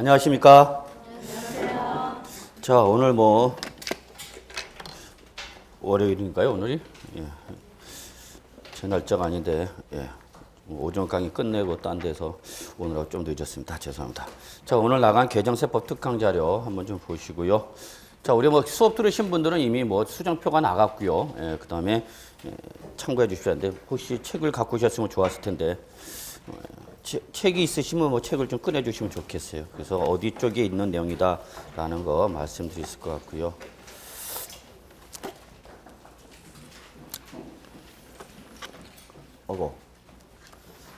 안녕하십니까? 안녕하세요. 자, 오늘 뭐 월요일인가요, 오늘이? 예. 제 날짜가 아닌데, 예. 오전 강의 끝내고 딴 데서 오늘하고 좀 늦었습니다. 죄송합니다. 자, 오늘 나간 개정세법 특강 자료 한번 좀 보시고요. 자, 우리 뭐 수업 들으신 분들은 이미 뭐 수정표가 나갔고요. 예, 그 다음에 참고해 주셔야 하는데, 혹시 책을 갖고 오셨으면 좋았을 텐데, 책이 있으시면 뭐 책을 좀 꺼내 주시면 좋겠어요. 그래서 어디 쪽에 있는 내용이다라는 거 말씀드릴 것 같고요.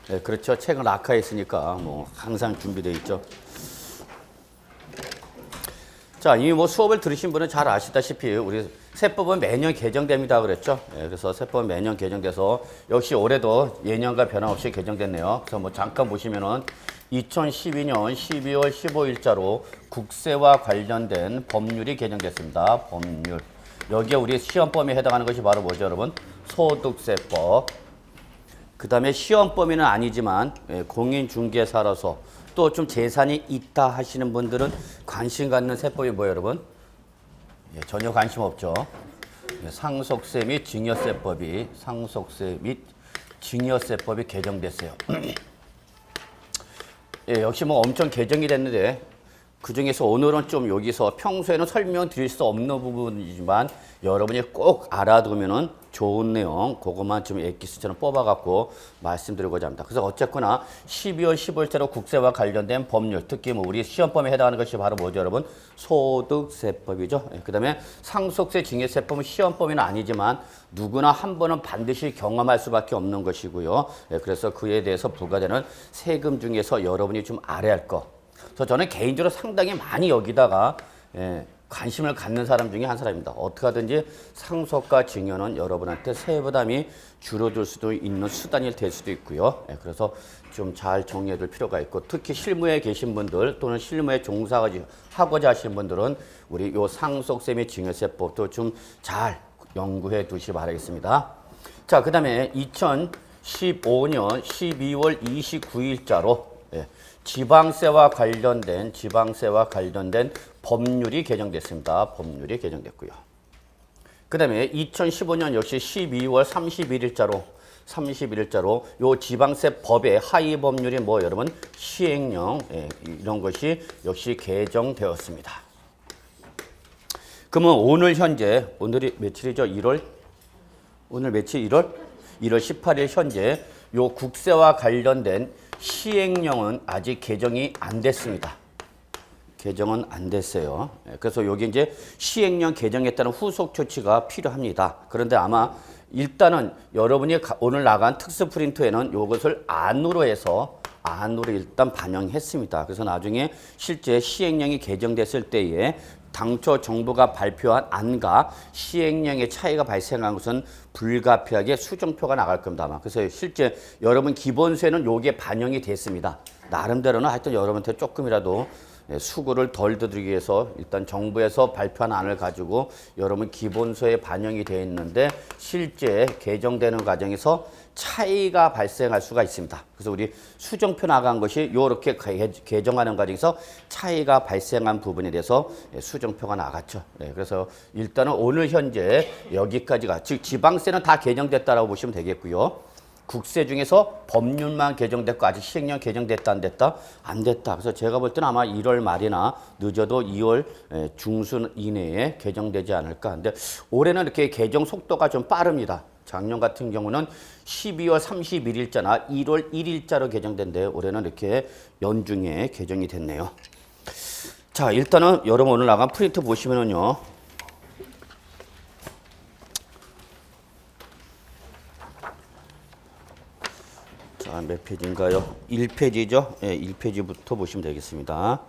네, 그렇죠. 책은 아카에 있으니까 뭐 항상 준비되어 있죠. 자, 이미 뭐 수업을 들으신 분은 잘 아시다시피 우리 세법은 매년 개정됩니다 그랬죠. 네, 그래서 세법은 매년 개정돼서 역시 올해도 예년과 변함없이 개정됐네요. 그래서 뭐 잠깐 보시면은 2012년 12월 15일자로 국세와 관련된 법률이 개정됐습니다. 법률. 여기에 우리 시험 범위에 해당하는 것이 바로 뭐죠, 여러분? 소득세법. 그 다음에 시험 범위는 아니지만 공인중개사로서 또 좀 재산이 있다 하시는 분들은 관심 갖는 세법이 뭐예요, 여러분? 전혀 관심 없죠. 상속세 및 증여세법이 개정됐어요. 역시 뭐 엄청 개정이 됐는데 그 중에서 오늘은 좀 여기서 평소에는 설명드릴 수 없는 부분이지만 여러분이 꼭 알아두면은 좋은 내용, 그것만 좀 엑기스처럼 뽑아갖고 말씀드리고자 합니다. 그래서 어쨌거나 12월 15일자로 국세와 관련된 법률, 특히 뭐 우리 시험범위에 해당하는 것이 바로 뭐죠, 여러분? 소득세법이죠. 그 다음에 상속세, 증여세법은 시험범위는 아니지만 누구나 한 번은 반드시 경험할 수밖에 없는 것이고요. 그래서 그에 대해서 부과되는 세금 중에서 여러분이 좀 알아야 할 것. 그래서 저는 개인적으로 상당히 많이 여기다가 관심을 갖는 사람 중에 한 사람입니다. 어떻게 하든지 상속과 증여는 여러분한테 세부 부담이 줄어들 수도 있는 수단이 될 수도 있고요. 그래서 좀 잘 정리해 둘 필요가 있고, 특히 실무에 계신 분들 또는 실무에 종사하고자 하시는 분들은 우리 요 상속세 및 증여세법도 좀 잘 연구해 두시기 바라겠습니다. 자, 그 다음에 2015년 12월 29일자로 지방세와 관련된 법률이 개정됐습니다. 법률이 개정됐고요. 그 다음에 2015년 역시 12월 31일자로 요 지방세 법의 하위 법률이 뭐 여러분? 시행령 이런 것이 역시 개정되었습니다. 그러면 오늘 현재, 오늘이 며칠이죠? 1월? 오늘 며칠? 1월 18일 현재 요 국세와 관련된 시행령은 아직 개정이 안 됐습니다. 개정은 안 됐어요. 그래서 여기 이제 시행령 개정에 따른 후속 조치가 필요합니다. 그런데 아마 일단은 여러분이 오늘 나간 특수 프린트에는 이것을 안으로 일단 반영했습니다. 그래서 나중에 실제 시행령이 개정됐을 때에 당초 정부가 발표한 안과 시행령의 차이가 발생한 것은 불가피하게 수정표가 나갈 겁니다. 아마. 그래서 실제 여러분 기본세는 요게 반영이 됐습니다. 나름대로는 하여튼 여러분한테 조금이라도 수고를 덜 드리기 위해서 일단 정부에서 발표한 안을 가지고 여러분 기본소에 반영이 되어 있는데 실제 개정되는 과정에서 차이가 발생할 수가 있습니다. 그래서 우리 수정표 나간 것이 이렇게 개정하는 과정에서 차이가 발생한 부분에 대해서 수정표가 나갔죠. 그래서 일단은 오늘 현재 여기까지가, 즉 지방세는 다 개정됐다라고 보시면 되겠고요. 국세 중에서 법률만 개정됐고 아직 시행령 개정됐다 안 됐다? 안 됐다. 그래서 제가 볼 때는 아마 1월 말이나 늦어도 2월 중순 이내에 개정되지 않을까. 근데 올해는 이렇게 개정 속도가 좀 빠릅니다. 작년 같은 경우는 12월 31일자나 1월 1일자로 개정된데 올해는 이렇게 연중에 개정이 됐네요. 자, 일단은 여러분 오늘 나간 프린트 보시면은요. 자, 몇 페이지인가요? 1페이지죠? 1페이지부터 보시면 되겠습니다.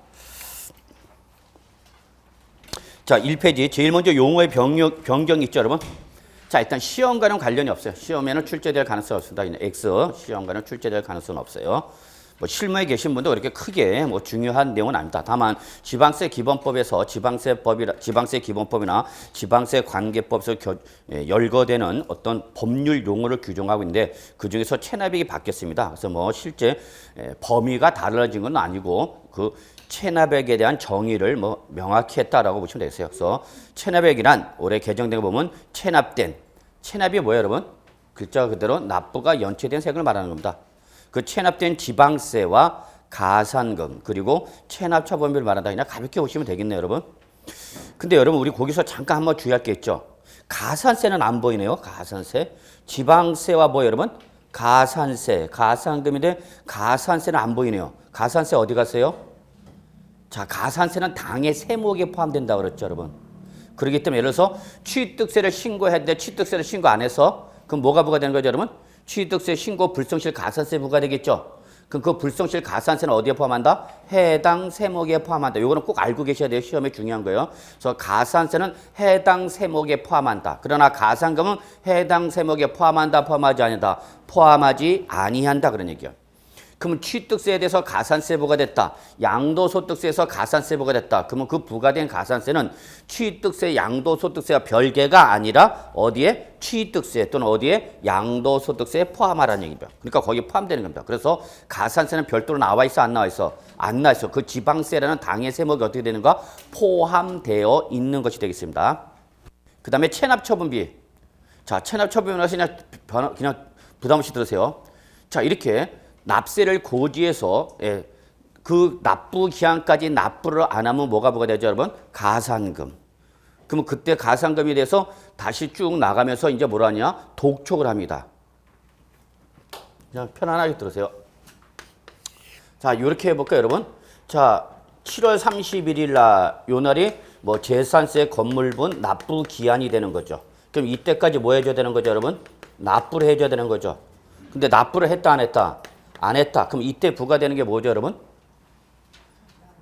자, 1페이지. 제일 먼저 용어의 변경이 있죠, 여러분? 자, 일단 시험과는 관련이 없어요. 시험에는 출제될 가능성이 없습니다. X, 시험과는 출제될 가능성은 없어요. 뭐 실무에 계신 분도 그렇게 크게 뭐 중요한 내용은 아닙니다. 다만 지방세 기본법에서 지방세 기본법이나 지방세 관계법에서 열거되는 어떤 법률 용어를 규정하고 있는데 그 중에서 체납액이 바뀌었습니다. 그래서 뭐 실제 범위가 달라진 건 아니고 그 체납액에 대한 정의를 뭐 명확히 했다라고 보시면 되겠어요. 그래서 체납액이란 올해 개정된 거 보면 체납이 뭐예요, 여러분? 글자 그대로 납부가 연체된 세금을 말하는 겁니다. 그 체납된 지방세와 가산금 그리고 체납처분비를 말한다. 그냥 가볍게 보시면 되겠네요, 여러분. 근데 여러분 우리 거기서 잠깐 한번 주의할 게 있죠. 가산세는 안 보이네요. 가산세. 지방세와 뭐 여러분? 가산세, 가산금인데 가산세는 안 보이네요. 가산세 어디 갔어요? 자, 가산세는 당의 세목에 포함된다고 그랬죠, 여러분. 그렇기 때문에 예를 들어서 취득세를 신고해야 되는데 취득세를 신고 안 해서 그럼 뭐가 부과되는 거죠, 여러분? 취득세 신고 불성실 가산세 부과되겠죠. 그럼 그 불성실 가산세는 어디에 포함한다? 해당 세목에 포함한다. 요거는 꼭 알고 계셔야 돼요. 시험에 중요한 거예요. 그래서 가산세는 해당 세목에 포함한다. 그러나 가산금은 해당 세목에 포함한다, 포함하지 않는다. 포함하지 아니한다 그런 얘기예요. 그러면 취득세에 대해서 가산세 부과됐다. 양도소득세에서 가산세 부과됐다. 그러면 그 부과된 가산세는 취득세, 양도소득세와 별개가 아니라 어디에? 취득세 또는 어디에? 양도소득세에 포함하라는 얘기죠. 그러니까 거기에 포함되는 겁니다. 그래서 가산세는 별도로 나와 있어, 안 나와 있어? 안 나와 있어. 그 지방세라는 당의 세목이 어떻게 되는가? 포함되어 있는 것이 되겠습니다. 그 다음에 체납처분비. 자, 체납처분비는 그냥 부담 없이 들으세요. 자, 이렇게 납세를 고지해서 그 납부 기한까지 납부를 안 하면 뭐가 부과되죠, 여러분? 가산금. 그러면 그때 가산금에 대해서 다시 쭉 나가면서 이제 뭐라 하냐? 독촉을 합니다. 그냥 편안하게 들으세요. 자, 이렇게 해볼까요, 여러분? 자, 7월 31일 날 요 날이 뭐 재산세 건물분 납부 기한이 되는 거죠. 그럼 이때까지 뭐 해줘야 되는 거죠, 여러분? 납부를 해줘야 되는 거죠. 근데 납부를 했다, 안 했다? 안 했다. 그럼 이때 부과되는 게 뭐죠, 여러분?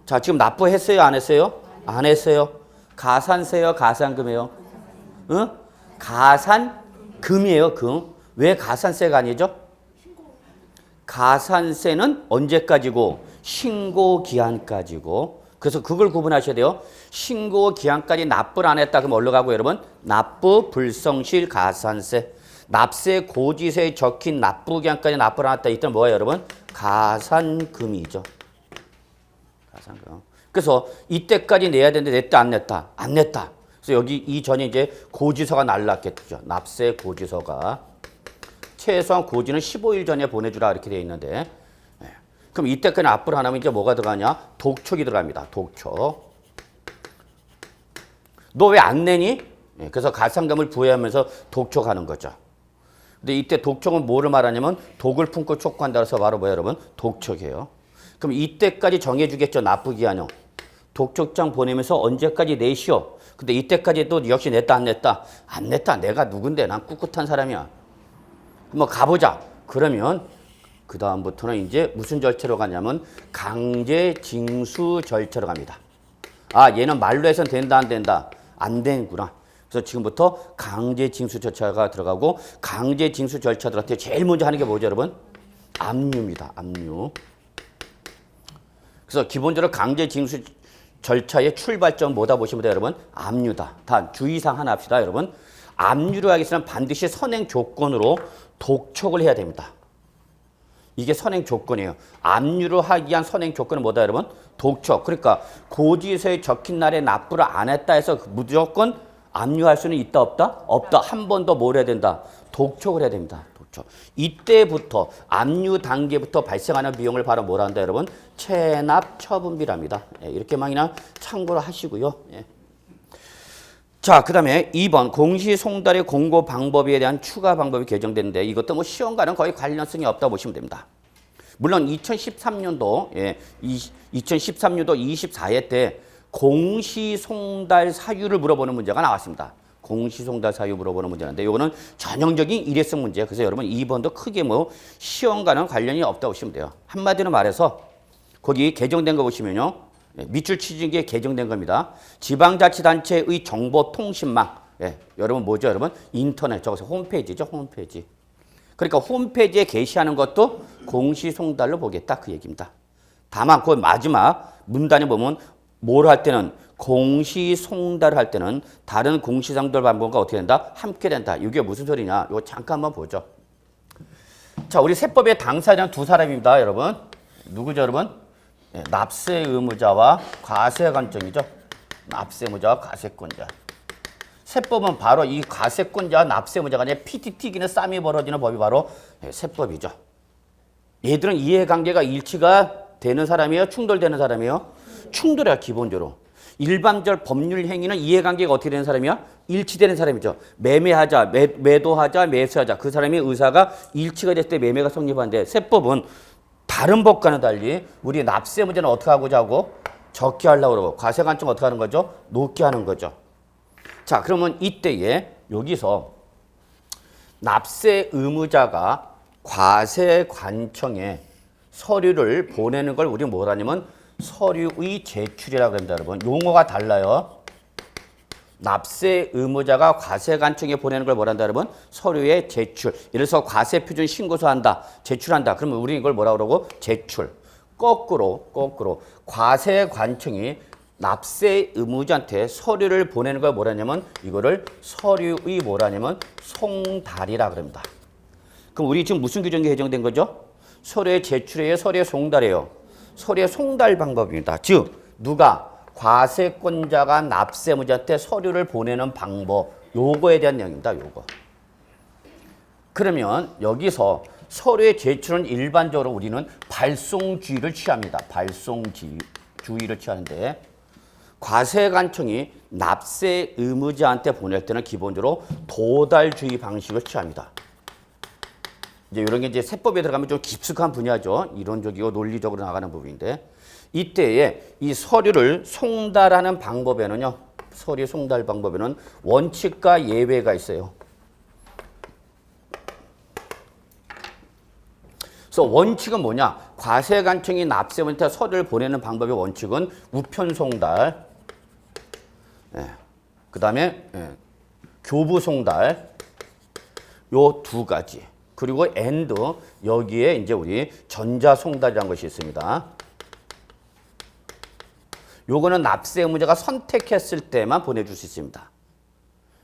자, 지금 납부했어요, 안 했어요? 안 했어요. 가산세요, 가산금이에요? 응? 가산금이에요, 금. 왜 가산세가 아니죠? 가산세는 언제까지고? 신고 기한까지고. 그래서 그걸 구분하셔야 돼요. 신고 기한까지 납부를 안 했다. 그럼 어디로 가고, 여러분? 납부 불성실 가산세. 납세 고지서에 적힌 납부 기한까지 납부를 안 했다. 이때는 뭐예요, 여러분? 가산금이죠. 가산금. 그래서 이때까지 내야 되는데 냈다, 안 냈다? 안 냈다. 그래서 여기 이전에 이제 고지서가 날랐겠죠. 납세 고지서가. 최소한 고지는 15일 전에 보내주라 이렇게 되어 있는데. 그럼 이때까지 납부를 안 하면 이제 뭐가 들어가냐? 독촉이 들어갑니다. 독촉. 너 왜 안 내니? 그래서 가산금을 부여하면서 독촉하는 거죠. 근데 이때 독촉은 뭐를 말하냐면 독을 품고 촉구한다 해서 바로 뭐예요, 여러분? 독촉이에요. 그럼 이때까지 정해주겠죠, 납부기한요. 독촉장 보내면서 언제까지 내시오. 근데 이때까지 또 역시 냈다, 안 냈다? 안 냈다. 내가 누군데? 난 꿋꿋한 사람이야. 뭐 가보자. 그러면 그 다음부터는 이제 무슨 절차로 가냐면 강제징수 절차로 갑니다. 아, 얘는 말로 해선 된다, 안 된다? 안 되는구나. 그래서 지금부터 강제징수 절차가 들어가고 강제징수 절차들한테 제일 먼저 하는 게 뭐죠, 여러분? 압류입니다. 압류. 그래서 기본적으로 강제징수 절차의 출발점 뭐다 보시면 돼요, 여러분? 압류다. 단 주의사항 하나 합시다, 여러분. 압류를 하기 위해서는 반드시 선행 조건으로 독촉을 해야 됩니다. 이게 선행 조건이에요. 압류를 하기 위한 선행 조건은 뭐다, 여러분? 독촉. 그러니까 고지서에 적힌 날에 납부를 안 했다 해서 무조건 압류할 수는 있다, 없다? 없다. 한 번 더 뭘 해야 된다? 독촉을 해야 됩니다. 독촉. 이때부터 압류 단계부터 발생하는 비용을 바로 뭐라 한다, 여러분? 체납 처분비랍니다. 이렇게만 그냥 참고를 하시고요. 자, 그 다음에 2번 공시송달의 공고 방법에 대한 추가 방법이 개정됐는데 이것도 뭐 시험과는 거의 관련성이 없다고 보시면 됩니다. 물론 2013년도 2013년도 24회 때 공시송달 사유를 물어보는 문제가 나왔습니다. 공시송달 사유 물어보는 문제인데 이거는 전형적인 일회성 문제예요. 그래서 여러분 2번도 크게 뭐 시험과는 관련이 없다고 보시면 돼요. 한마디로 말해서 거기 개정된 거 보시면요. 밑줄 치는 게 개정된 겁니다. 지방자치단체의 정보통신망. 여러분 뭐죠, 여러분? 인터넷, 저것이 홈페이지죠, 홈페이지. 그러니까 홈페이지에 게시하는 것도 공시송달로 보겠다 그 얘기입니다. 다만 그 마지막 문단에 보면 뭘 할 때는 공시송달을 할 때는 다른 공시송달 방법과 어떻게 된다? 함께 된다. 이게 무슨 소리냐? 이거 잠깐 한번 보죠. 자, 우리 세법의 당사자는 두 사람입니다, 여러분. 누구죠, 여러분? 네, 납세 의무자와 과세관청이죠. 납세 의무자와 과세권자. 세법은 바로 이 과세권자와 납세 의무자가 피티 튀기는 싸움이 벌어지는 법이 바로 세법이죠. 얘들은 이해관계가 일치가 되는 사람이에요? 충돌되는 사람이에요? 충돌이야, 기본적으로. 일반적 법률 행위는 이해관계가 어떻게 되는 사람이야? 일치되는 사람이죠. 매매하자, 매도하자, 매수하자. 그 사람의 의사가 일치가 됐을 때 매매가 성립하는데 세법은 다른 법과는 달리 우리 납세 문제는 어떻게 하고자 하고 적게 하려고 그러고 과세관청 어떻게 하는 거죠? 높게 하는 거죠. 자, 그러면 이때에 여기서 납세 의무자가 과세관청에 서류를 보내는 걸 우리 뭐라 하냐면 서류의 제출이라고 합니다, 여러분. 용어가 달라요. 납세 의무자가 과세관청에 보내는 걸 뭐라 한다, 여러분? 서류의 제출. 예를 들어서 과세표준 신고서한다, 제출한다. 그러면 우리 이걸 뭐라 그러고? 제출. 거꾸로 과세관청이 납세 의무자한테 서류를 보내는 걸 뭐라 하냐면 이거를 서류의 뭐라 하냐면 송달이라 그럽니다. 그럼 우리 지금 무슨 규정이 개정된 거죠? 서류의 제출이에요, 서류의 송달이에요. 서류의 송달 방법입니다. 즉 누가 과세권자가 납세 의무자한테 서류를 보내는 방법, 요거에 대한 내용입니다. 요거. 그러면 여기서 서류의 제출은 일반적으로 우리는 발송주의를 취합니다. 발송주의를 취하는데 과세관청이 납세 의무자한테 보낼 때는 기본적으로 도달주의 방식을 취합니다. 이제 이런 게 이제 세법에 들어가면 좀 깊숙한 분야죠. 이론적이고 논리적으로 나가는 부분인데 이때에 이 서류를 송달하는 방법에는요. 서류 송달 방법에는 원칙과 예외가 있어요. 그래서 원칙은 뭐냐? 과세관청이 납세의무자한테 서류를 보내는 방법의 원칙은 우편송달, 그 다음에 교부송달, 요 두 가지. 그리고 and 여기에 이제 우리 전자송달이라는 것이 있습니다. 요거는 납세 의무자가 선택했을 때만 보내줄 수 있습니다.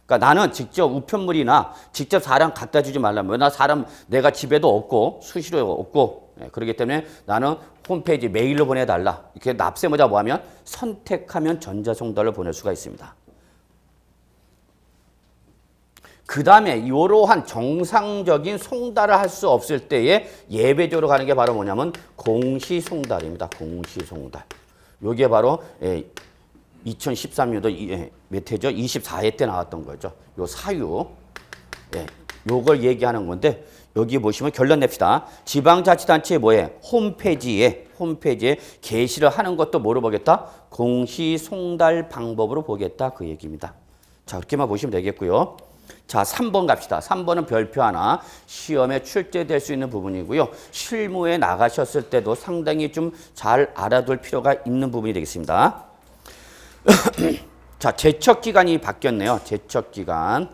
그러니까 나는 직접 우편물이나 직접 사람 갖다 주지 말라면 나 사람 내가 집에도 없고 수시로 없고 그렇기 때문에 나는 홈페이지 메일로 보내달라. 이렇게 납세 의무자가 뭐하면 선택하면 전자송달로 보낼 수가 있습니다. 그 다음에 이러한 정상적인 송달을 할 수 없을 때에 예외적으로 가는 게 바로 뭐냐면 공시송달입니다. 공시송달. 요게 바로 2013년도 몇 회죠? 24회 때 나왔던 거죠. 요 사유. 요걸 얘기하는 건데 여기 보시면 결론 냅시다. 지방자치단체의 뭐에? 홈페이지에 게시를 하는 것도 뭐로 보겠다? 공시송달 방법으로 보겠다. 그 얘기입니다. 자, 그렇게만 보시면 되겠고요. 자, 3번 갑시다. 3번은 별표 하나 시험에 출제될 수 있는 부분이고요. 실무에 나가셨을 때도 상당히 좀 잘 알아둘 필요가 있는 부분이 되겠습니다. 자, 제척기간이 바뀌었네요. 제척기간.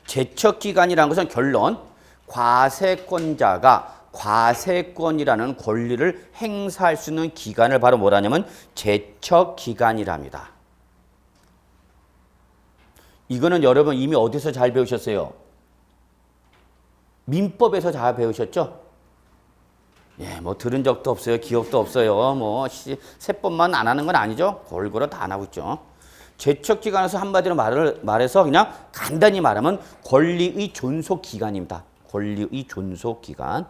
제척기간이라는 것은 결론, 과세권자가 과세권이라는 권리를 행사할 수 있는 기간을 바로 뭐라 하냐면 제척기간이랍니다. 이거는 여러분 이미 어디서 잘 배우셨어요? 민법에서 잘 배우셨죠? 뭐 들은 적도 없어요. 기억도 없어요. 뭐 세법만 안 하는 건 아니죠. 골고루 다 안 하고 있죠. 제척기간에서 한마디로 말해서 그냥 간단히 말하면 권리의 존속기간입니다. 권리의 존속기간.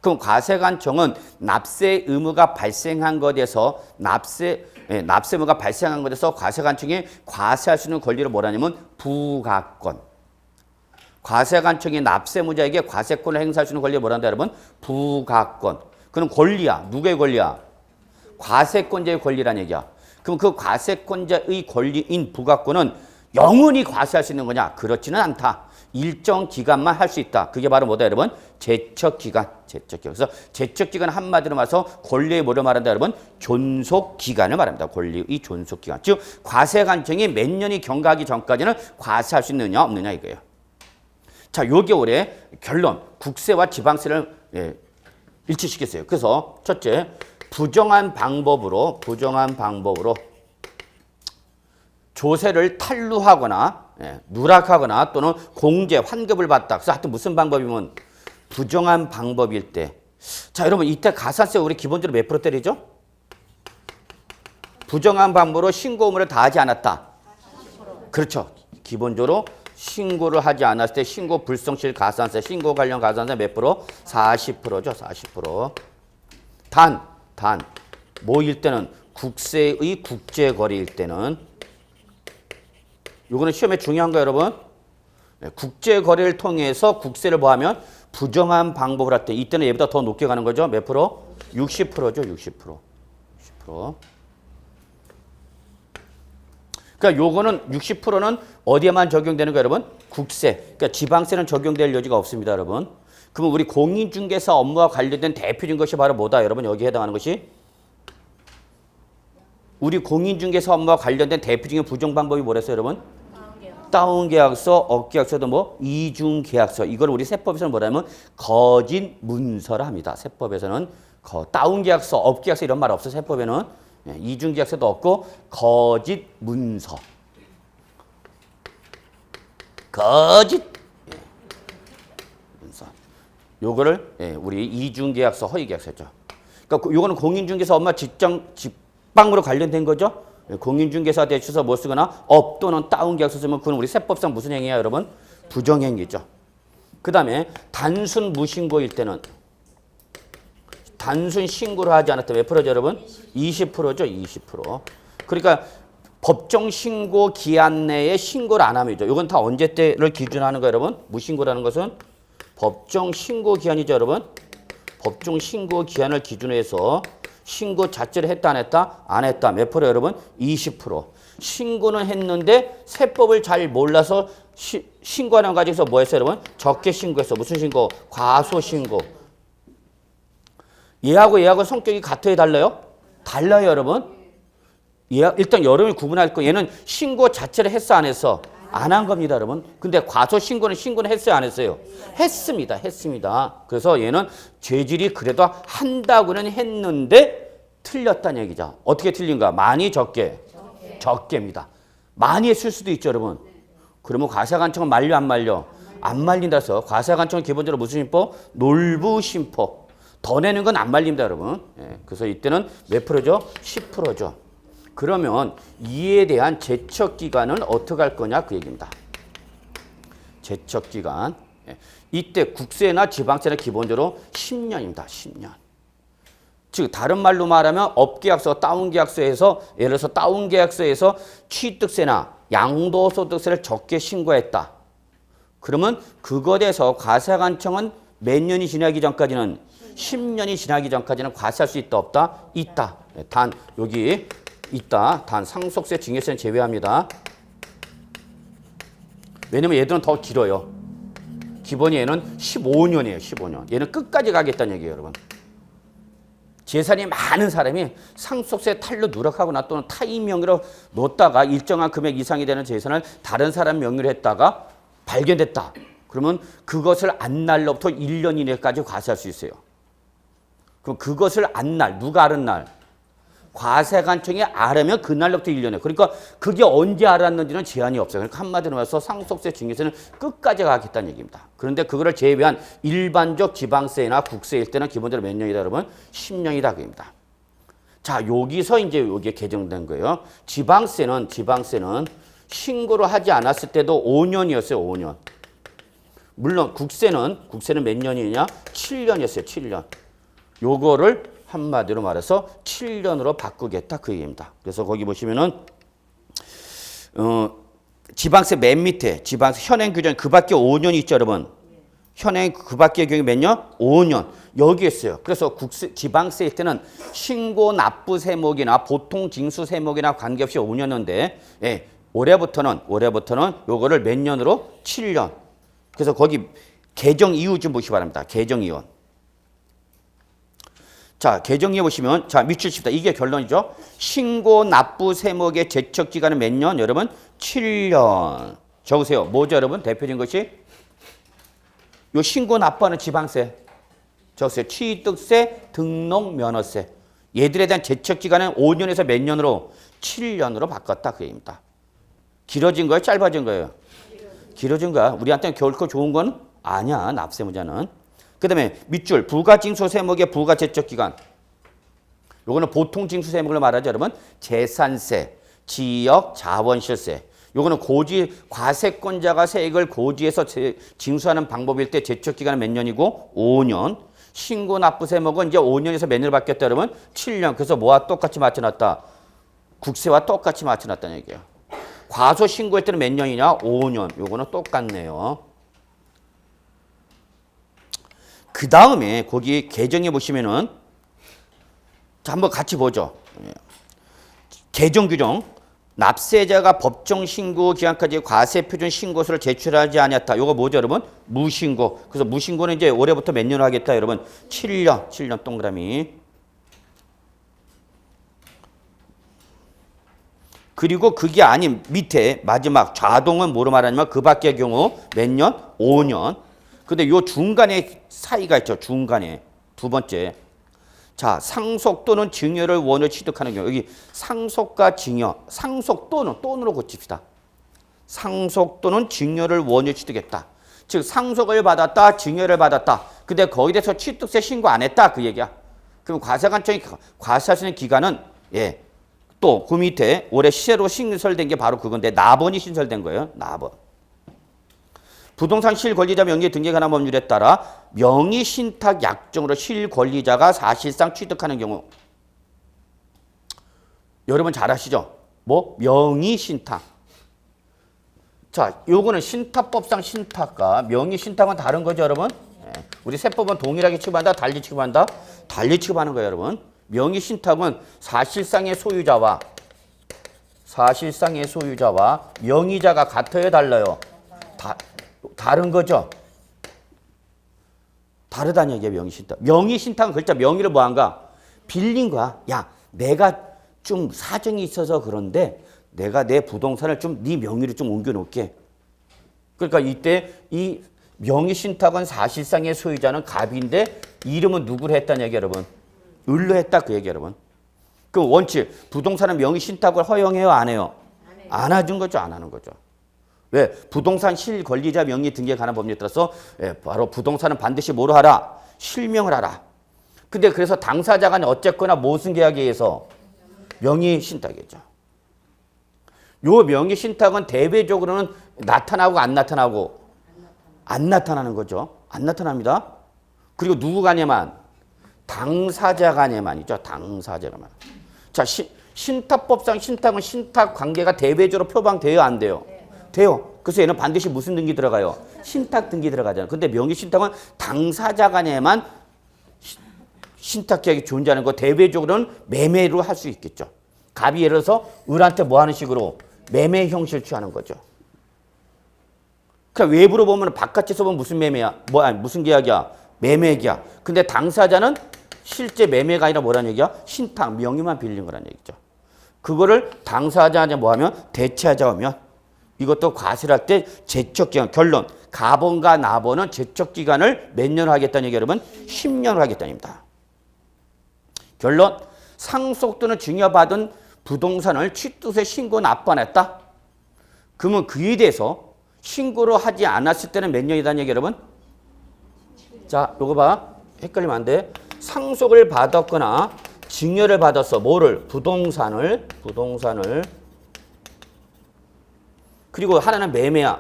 그럼 과세관청은 납세 의무가 발생한 것에서 납세 의무가 발생한 것에서 과세관청이 과세할 수 있는 권리를 뭐라냐면 부과권. 과세관청이 납세 의무자에게 과세권을 행사할 수 있는 권리를 뭐란다 여러분? 부과권. 그럼 권리야. 누구의 권리야? 과세권자의 권리란 얘기야. 그럼 그 과세권자의 권리인 부과권은 영원히 과세할 수 있는 거냐? 그렇지는 않다. 일정 기간만 할 수 있다. 그게 바로 뭐다 여러분? 제척기간. 제척기간. 그래서 제척기간 한마디로 말해서 권리의 뭐를 말한다 여러분? 존속기간을 말합니다. 권리의 존속기간. 즉 과세관청이 몇 년이 경과하기 전까지는 과세할 수 있느냐 없느냐 이거예요. 자, 요 겨울에 결론, 국세와 지방세를 일치시켰어요. 그래서 첫째, 부정한 방법으로 조세를 탈루하거나 누락하거나 또는 공제, 환급을 받다. 그래서 하여튼 무슨 방법이면 부정한 방법일 때. 자, 여러분 이때 가산세 우리 기본적으로 몇 프로 때리죠? 부정한 방법으로 신고 의무를 다하지 않았다. 40%. 그렇죠. 기본적으로 신고를 하지 않았을 때 신고 불성실 가산세, 신고 관련 가산세 몇 프로? 40%죠. 40%. 단, 뭐일 때는 국세의 국제거래일 때는 요거는 시험에 중요한 거예요, 여러분. 국제거래를 통해서 국세를 뭐하면 부정한 방법을 할 때 이때는 얘보다 더 높게 가는 거죠. 몇 프로? 60%죠. 60%. 그러니까 요거는 60%는 어디에만 적용되는 거예요, 여러분? 국세. 그러니까 지방세는 적용될 여지가 없습니다, 여러분. 그러면 우리 공인중개사 업무와 관련된 대표적인 것이 바로 뭐다, 여러분? 여기에 해당하는 것이 우리 공인중개사 업무와 관련된 대표적인 부정 방법이 뭐랬어요, 여러분? 다운계약서, 업계약서도 뭐 이중계약서. 이걸 우리 세법에서는 뭐라면 거짓 문서라 합니다. 세법에서는 다운계약서, 업계약서 이런 말 없어. 세법에는 이중계약서도 없고 거짓 문서. 거짓 문서. 요거를 우리 이중계약서, 허위계약서죠. 그러니까 요거는 공인중개사 업무와 직방으로 관련된 거죠. 공인중개사 대출서 못 쓰거나 업 또는 다운계약서 쓰면 그건 우리 세법상 무슨 행위야, 여러분? 부정행위죠. 그 다음에 단순 무신고일 때는 단순 신고를 하지 않았다면 몇 프로죠, 여러분? 20%죠, 20%. 그러니까 법정 신고 기한 내에 신고를 안 하면죠. 이건 다 언제 때를 기준하는 거예요, 여러분? 무신고라는 것은 법정 신고 기한이죠, 여러분? 법정 신고 기한을 기준으로 해서 신고 자체를 했다, 안 했다? 안 했다. 몇 프로, 여러분? 20%. 신고는 했는데 세법을 잘 몰라서 신고하는 과정에서 뭐 했어요, 여러분? 적게 신고했어. 무슨 신고? 과소신고. 얘하고 성격이 같아요, 달라요? 달라요, 여러분. 일단 여러분이 구분할 거. 얘는 신고 자체를 했어, 안 했어? 안 한 겁니다, 여러분. 근데 과소신고는 했어요, 안 했어요? 했습니다. 그래서 얘는 죄질이 그래도 한다고는 했는데 틀렸다는 얘기죠. 어떻게 틀린가? 많이, 적게? 적게입니다. 많이 했을 수도 있죠, 여러분. 그러면 과세관청은 말려, 안 말려? 안 말린다 해서 과세관청은 기본적으로 무슨 심포? 놀부심포. 더 내는 건 안 말립니다, 여러분. 그래서 이때는 몇 프로죠? 10%죠. 그러면 이에 대한 제척기간은 어떻게 할 거냐 그 얘기입니다. 제척기간. 이때 국세나 지방세는 기본적으로 10년입니다. 10년. 즉 다른 말로 말하면 업계약서, 다운계약서에서 예를 들어서 다운계약서에서 취득세나 양도소득세를 적게 신고했다. 그러면 그것에 대해서 과세관청은 몇 년이 지나기 전까지는 10년이 지나기 전까지는 과세할 수 있다, 없다? 있다. 단 여기 있다. 단 상속세, 증여세는 제외합니다. 왜냐면 얘들은 더 길어요. 기본이 얘는 15년이에요. 15년. 얘는 끝까지 가겠다는 얘기예요, 여러분. 재산이 많은 사람이 상속세 탈루 누락하거나 또는 타인 명의로 놓다가 일정한 금액 이상이 되는 재산을 다른 사람 명의로 했다가 발견됐다. 그러면 그것을 안 날로부터 1년 이내까지 과세할 수 있어요. 그럼 그것을 안 날, 누가 아는 날? 과세관청이 알으면 그날로부터 1년에. 그러니까 그게 언제 알았는지는 제한이 없어요. 그러니까 한마디로 말해서 상속세, 증여세는 끝까지 가겠다는 얘기입니다. 그런데 그거를 제외한 일반적 지방세나 국세일 때는 기본적으로 몇 년이다, 여러분? 10년이다, 그입니다. 자, 여기서 이제 여기에 개정된 거예요. 지방세는 신고를 하지 않았을 때도 5년이었어요, 5년. 물론 국세는 몇 년이냐? 7년이었어요, 7년. 요거를 한마디로 말해서 7년으로 바꾸겠다 그 얘기입니다. 그래서 거기 보시면은 지방세 맨 밑에 지방세 현행 규정 그 밖에 5년이 있죠, 여러분. 현행 그 밖의 경우 몇 년? 5년. 여기 있어요. 그래서 지방세일 때는 신고 납부 세목이나 보통 징수 세목이나 관계없이 5년인데 올해부터는 요거를 몇 년으로? 7년. 그래서 거기 개정 이유 좀 보시기 바랍니다. 개정 이유. 자, 개정해 보시면 자, 밑줄 칩니다. 이게 결론이죠. 신고 납부 세목의 제척 기간은 몇 년? 여러분 7년. 적으세요. 뭐죠, 여러분? 대표적인 것이 요 신고 납부하는 지방세, 저세, 취득세, 등록 면허세. 얘들에 대한 제척 기간은 5년에서 몇 년으로? 7년으로 바꿨다 그 얘기입니다. 길어진 거예요? 짧아진 거예요? 길어진 거야. 우리한테는 결코 좋은 건 아니야. 납세무자는. 그 다음에 밑줄 부가징수세목의 부가제척기간. 요거는 보통 징수세목을 말하죠. 여러분. 재산세, 지역, 자원실세. 요거는 과세권자가 세액을 고지해서 징수하는 방법일 때 제척기간은 몇 년이고? 5년. 신고납부세목은 이제 5년에서 몇 년을 바뀌었다 그러면 7년. 그래서 뭐와 똑같이 맞춰놨다? 국세와 똑같이 맞춰놨다는 얘기예요. 과소 신고할 때는 몇 년이냐? 5년. 요거는 똑같네요. 그 다음에 거기 개정에 보시면은 자, 한번 같이 보죠. 개정 규정. 납세자가 법정 신고 기간까지 과세 표준 신고서를 제출하지 않았다. 요거 뭐죠, 여러분? 무신고. 그래서 무신고는 이제 올해부터 몇 년을 하겠다, 여러분? 7년 동그라미. 그리고 그게 아닌 밑에 마지막 좌동은 뭐로 말하냐면 그 밖의 경우 몇 년? 5년. 근데 요 중간에 사이가 있죠. 중간에. 두 번째. 자, 상속 또는 증여를 원을 취득하는 경우. 여기 상속과 증여. 상속 또는 고칩시다. 상속 또는 증여를 원을 취득했다. 즉 상속을 받았다. 증여를 받았다. 근데 거기에 대해서 취득세 신고 안 했다. 그 얘기야. 그럼 과세관청이 과세할 수 있는 기간은 예. 또 그 밑에 올해 시세로 신설된 게 바로 그건데 납원이 신설된 거예요. 납원. 부동산 실권리자 명의 등기에 관한 법률에 따라 명의신탁 약정으로 실권리자가 사실상 취득하는 경우. 여러분 잘 아시죠? 뭐? 명의신탁. 자, 요거는 신탁법상 신탁과 명의신탁은 다른 거죠, 여러분? 우리 세법은 동일하게 취급한다, 달리 취급한다? 달리 취급하는 거예요, 여러분. 명의신탁은 사실상의 소유자와 명의자가 같아요, 달라요? 다른 거죠? 다르다는 얘기예요, 명의신탁. 명의신탁은 글자 명의를 뭐한가? 빌린 거야. 야, 내가 좀 사정이 있어서 그런데 내가 내 부동산을 좀 네 명의로 좀 옮겨놓을게. 그러니까 이때 이 명의신탁은 사실상의 소유자는 갑인데 이름은 누구로 했다는 얘기 여러분? 을로 했다 그 얘기 여러분. 그럼 원칙 부동산은 명의신탁을 허용해요 안 해요? 안 해준 거죠 안 하는 거죠. 왜? 부동산 실권리자 명의 등기에 관한 법률에 따라서 바로 부동산은 반드시 뭐로 하라? 실명을 하라. 근데 그래서 당사자가 어쨌거나 무슨 계약에 의해서? 명의신탁이죠. 요 명의신탁은 대외적으로는 나타나고 안 나타나고? 안 나타나는 거죠. 안 나타납니다. 그리고 누구 간에만? 당사자 간에만이죠. 당사자 간에만. 자, 신탁법상 신탁은 신탁 관계가 대외적으로 표방돼요 안 돼요? 돼요. 그래서 얘는 반드시 무슨 등기 들어가요? 신탁 등기 들어가잖아요. 근데 명의신탁은 당사자 간에만 신탁 계약이 존재하는 거 대외적으로는 매매로 할 수 있겠죠. 갑이 예를 들어서 을한테 뭐 하는 식으로 매매 형식을 취하는 거죠. 그러니까 외부로 보면 바깥에서 보면 무슨 매매야? 무슨 계약이야? 매매 계약. 근데 당사자는 실제 매매가 아니라 뭐라는 얘기야? 신탁, 명의만 빌린 거라는 얘기죠. 그거를 당사자한테 뭐 하면? 대체하자 하면 이것도 과세를 할 때 제척기간. 결론. 가번과 나번은 제척기간을 몇 년을 하겠다는 얘기 여러분? 10년을 하겠다는 얘기입니다. 결론. 상속 또는 증여받은 부동산을 취득세 신고 납부 안 했다? 그러면 그에 대해서 신고를 하지 않았을 때는 몇 년이다는 얘기 여러분? 자, 요거 봐. 헷갈리면 안 돼. 상속을 받았거나 증여를 받았어. 뭐를? 부동산을. 그리고 하나는 매매야.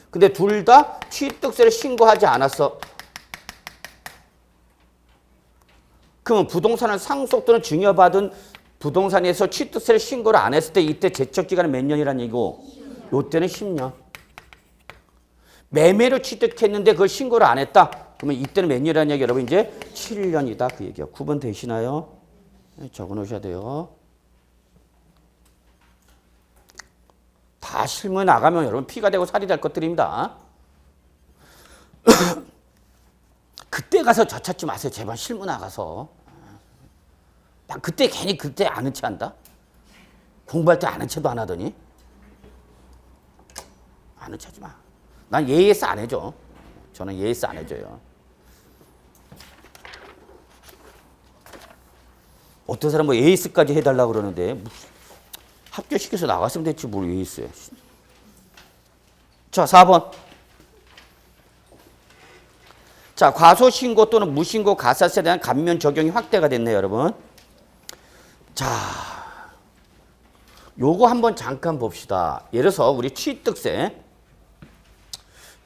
근데 둘 다 취득세를 신고하지 않았어. 그러면 부동산을 상속 또는 증여받은 부동산에서 취득세를 신고를 안 했을 때 이때 제척기간은 몇 년이라는 얘기고 요때는 10년. 매매로 취득했는데 그걸 신고를 안 했다. 그러면 이때는 몇 년이라는 얘기 여러분 이제 7년이다 그 얘기야. 구분 되시나요? 적어 놓으셔야 돼요. 다 실무에 나가면 여러분 피가 되고 살이 될 것들입니다. 그때 가서 저 찾지 마세요. 제발 실무 나가서. 난 그때 괜히 그때 아는 체 한다. 공부할 때 아는 체도 안 하더니. 아는 체 하지 마. 난 AS 안 해줘. 저는 예스 안 해줘요. 어떤 사람은 뭐 예스까지 해달라고 그러는데 합격시켜서 나갔으면 됐지 뭘 예스해. 자, 4번. 자, 과소신고 또는 무신고 가사세에 대한 감면 적용이 확대가 됐네요, 여러분. 자, 요거 한번 잠깐 봅시다. 예를 들어서 우리 취득세.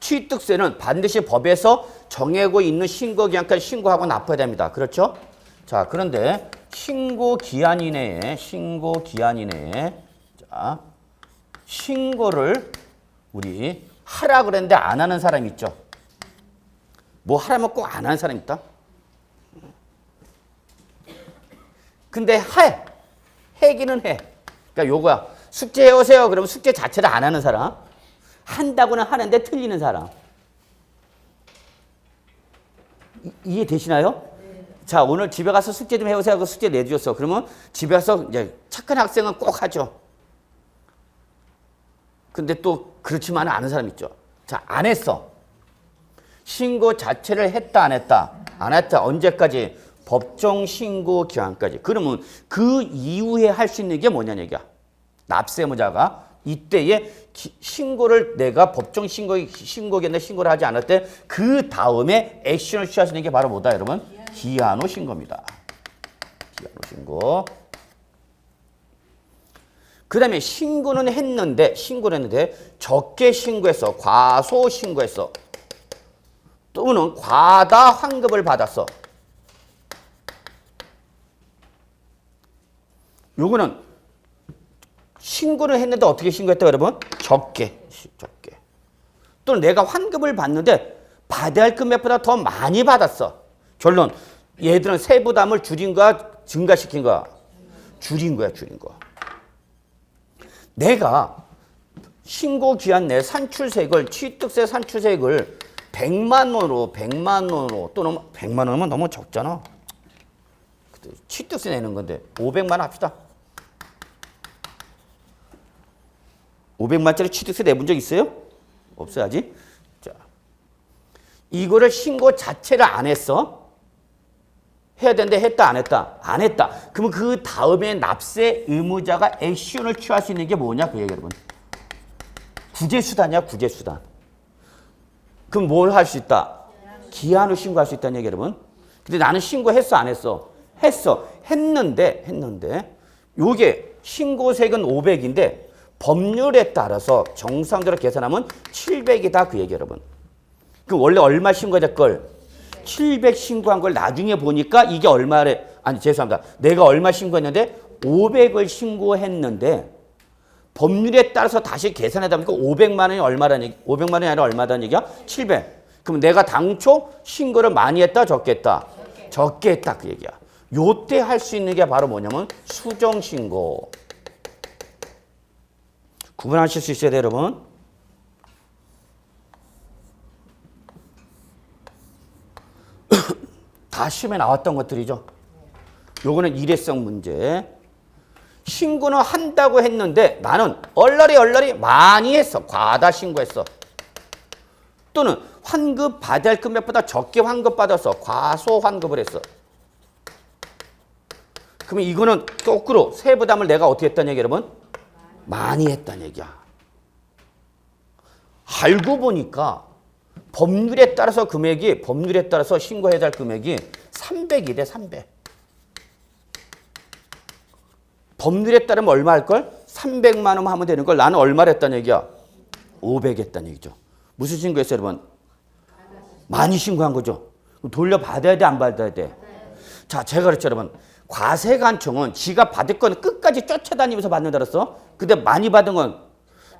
취득세는 반드시 법에서 정해고 있는 신고기한까지 신고하고 납부해야 됩니다. 그렇죠? 자, 그런데 신고기한 이내에 자, 신고를 우리 하라 그랬는데 안 하는 사람 있죠? 뭐 하라면 꼭 안 하는 사람 있다? 근데 해기는 해. 그러니까 요거야. 숙제 해오세요. 그러면 숙제 자체를 안 하는 사람. 한다고는 하는데 틀리는 사람. 이해되시나요? 네. 자, 오늘 집에 가서 숙제 좀 해오세요 하고 숙제 내주셨어. 그러면 집에 가서 이제 착한 학생은 꼭 하죠. 근데 또 그렇지만은 않은 사람 있죠. 자, 안 했어. 신고 자체를 했다 안 했다? 안 했다. 언제까지? 법정 신고 기한까지. 그러면 그 이후에 할 수 있는 게 뭐냐는 얘기야. 납세무자가 이때에 신고를 내가 법정 신고겠네 신고를 하지 않을 때 그 다음에 액션을 취할 수 있는 게 바로 뭐다 여러분? 기한 후 신고입니다. 기한 후 신고. 그 다음에 신고는 했는데 적게 신고했어. 과소 신고했어. 또는 과다 환급을 받았어. 요거는 신고를 했는데 어떻게 신고했다 여러분? 적게. 또는 내가 환급을 받는데 받아야 할 금액보다 더 많이 받았어. 결론. 얘들은 세부담을 줄인 거야? 증가시킨 거야? 줄인 거야. 내가 신고 기한 내 산출세액을 취득세 산출세액을 100만 원으로 또는 100만 원이면 너무 적잖아. 취득세 내는 건데 500만 원 합시다. 500만짜리 취득세 내본 적 있어요? 없어야지. 자, 이거를 신고 자체를 안 했어. 해야 되는데 했다 안 했다? 안 했다. 그러면 그 다음에 납세 의무자가 액션을 취할 수 있는 게 뭐냐 그 얘기 여러분. 구제수단이야 구제수단. 그럼 뭘 할 수 있다? 기한 후 신고할 수 있다는 얘기 여러분. 근데 나는 신고했어 안 했어? 했는데 요게 신고세액은 500인데 법률에 따라서 정상적으로 계산하면 700이다 그 얘기 여러분. 그럼 원래 얼마 신고할 걸? 700 신고한 걸 나중에 보니까 이게 얼마래? 아니 죄송합니다. 내가 얼마 신고했는데 500을 신고했는데 법률에 따라서 다시 계산하다 보니까 500만 원이 얼마라는 얘기? 500만 원이 아니라 얼마다는 얘기야? 700. 그럼 내가 당초 신고를 많이 했다 적게 했다? 적게 했다 그 얘기야. 요때 할 수 있는 게 바로 뭐냐면 수정신고. 구분하실 수 있어야 돼요 여러분. 다 시험에 나왔던 것들이죠. 요거는 일회성 문제. 신고는 한다고 했는데 나는 얼라리 많이 했어. 과다 신고했어. 또는 환급 받아야 할 금액보다 적게 환급 받았어. 과소 환급을 했어. 그러면 이거는 거꾸로 세부담을 내가 어떻게 했다는 얘기 여러분? 많이 했다는 얘기야. 알고 보니까 법률에 따라서 신고해야 할 금액이 300이래 300. 법률에 따르면 얼마 할걸? 300만 원 하면 되는 걸 나는 얼마를 했다는 얘기야? 500 했다는 얘기죠. 무슨 신고했어요 여러분? 많이 신고한 거죠. 돌려받아야 돼 안 받아야 돼? 자 제가 그랬죠 여러분. 과세관청은 지가 받을 건 끝까지 쫓아다니면서 받는다 그랬어. 근데 많이 받은 건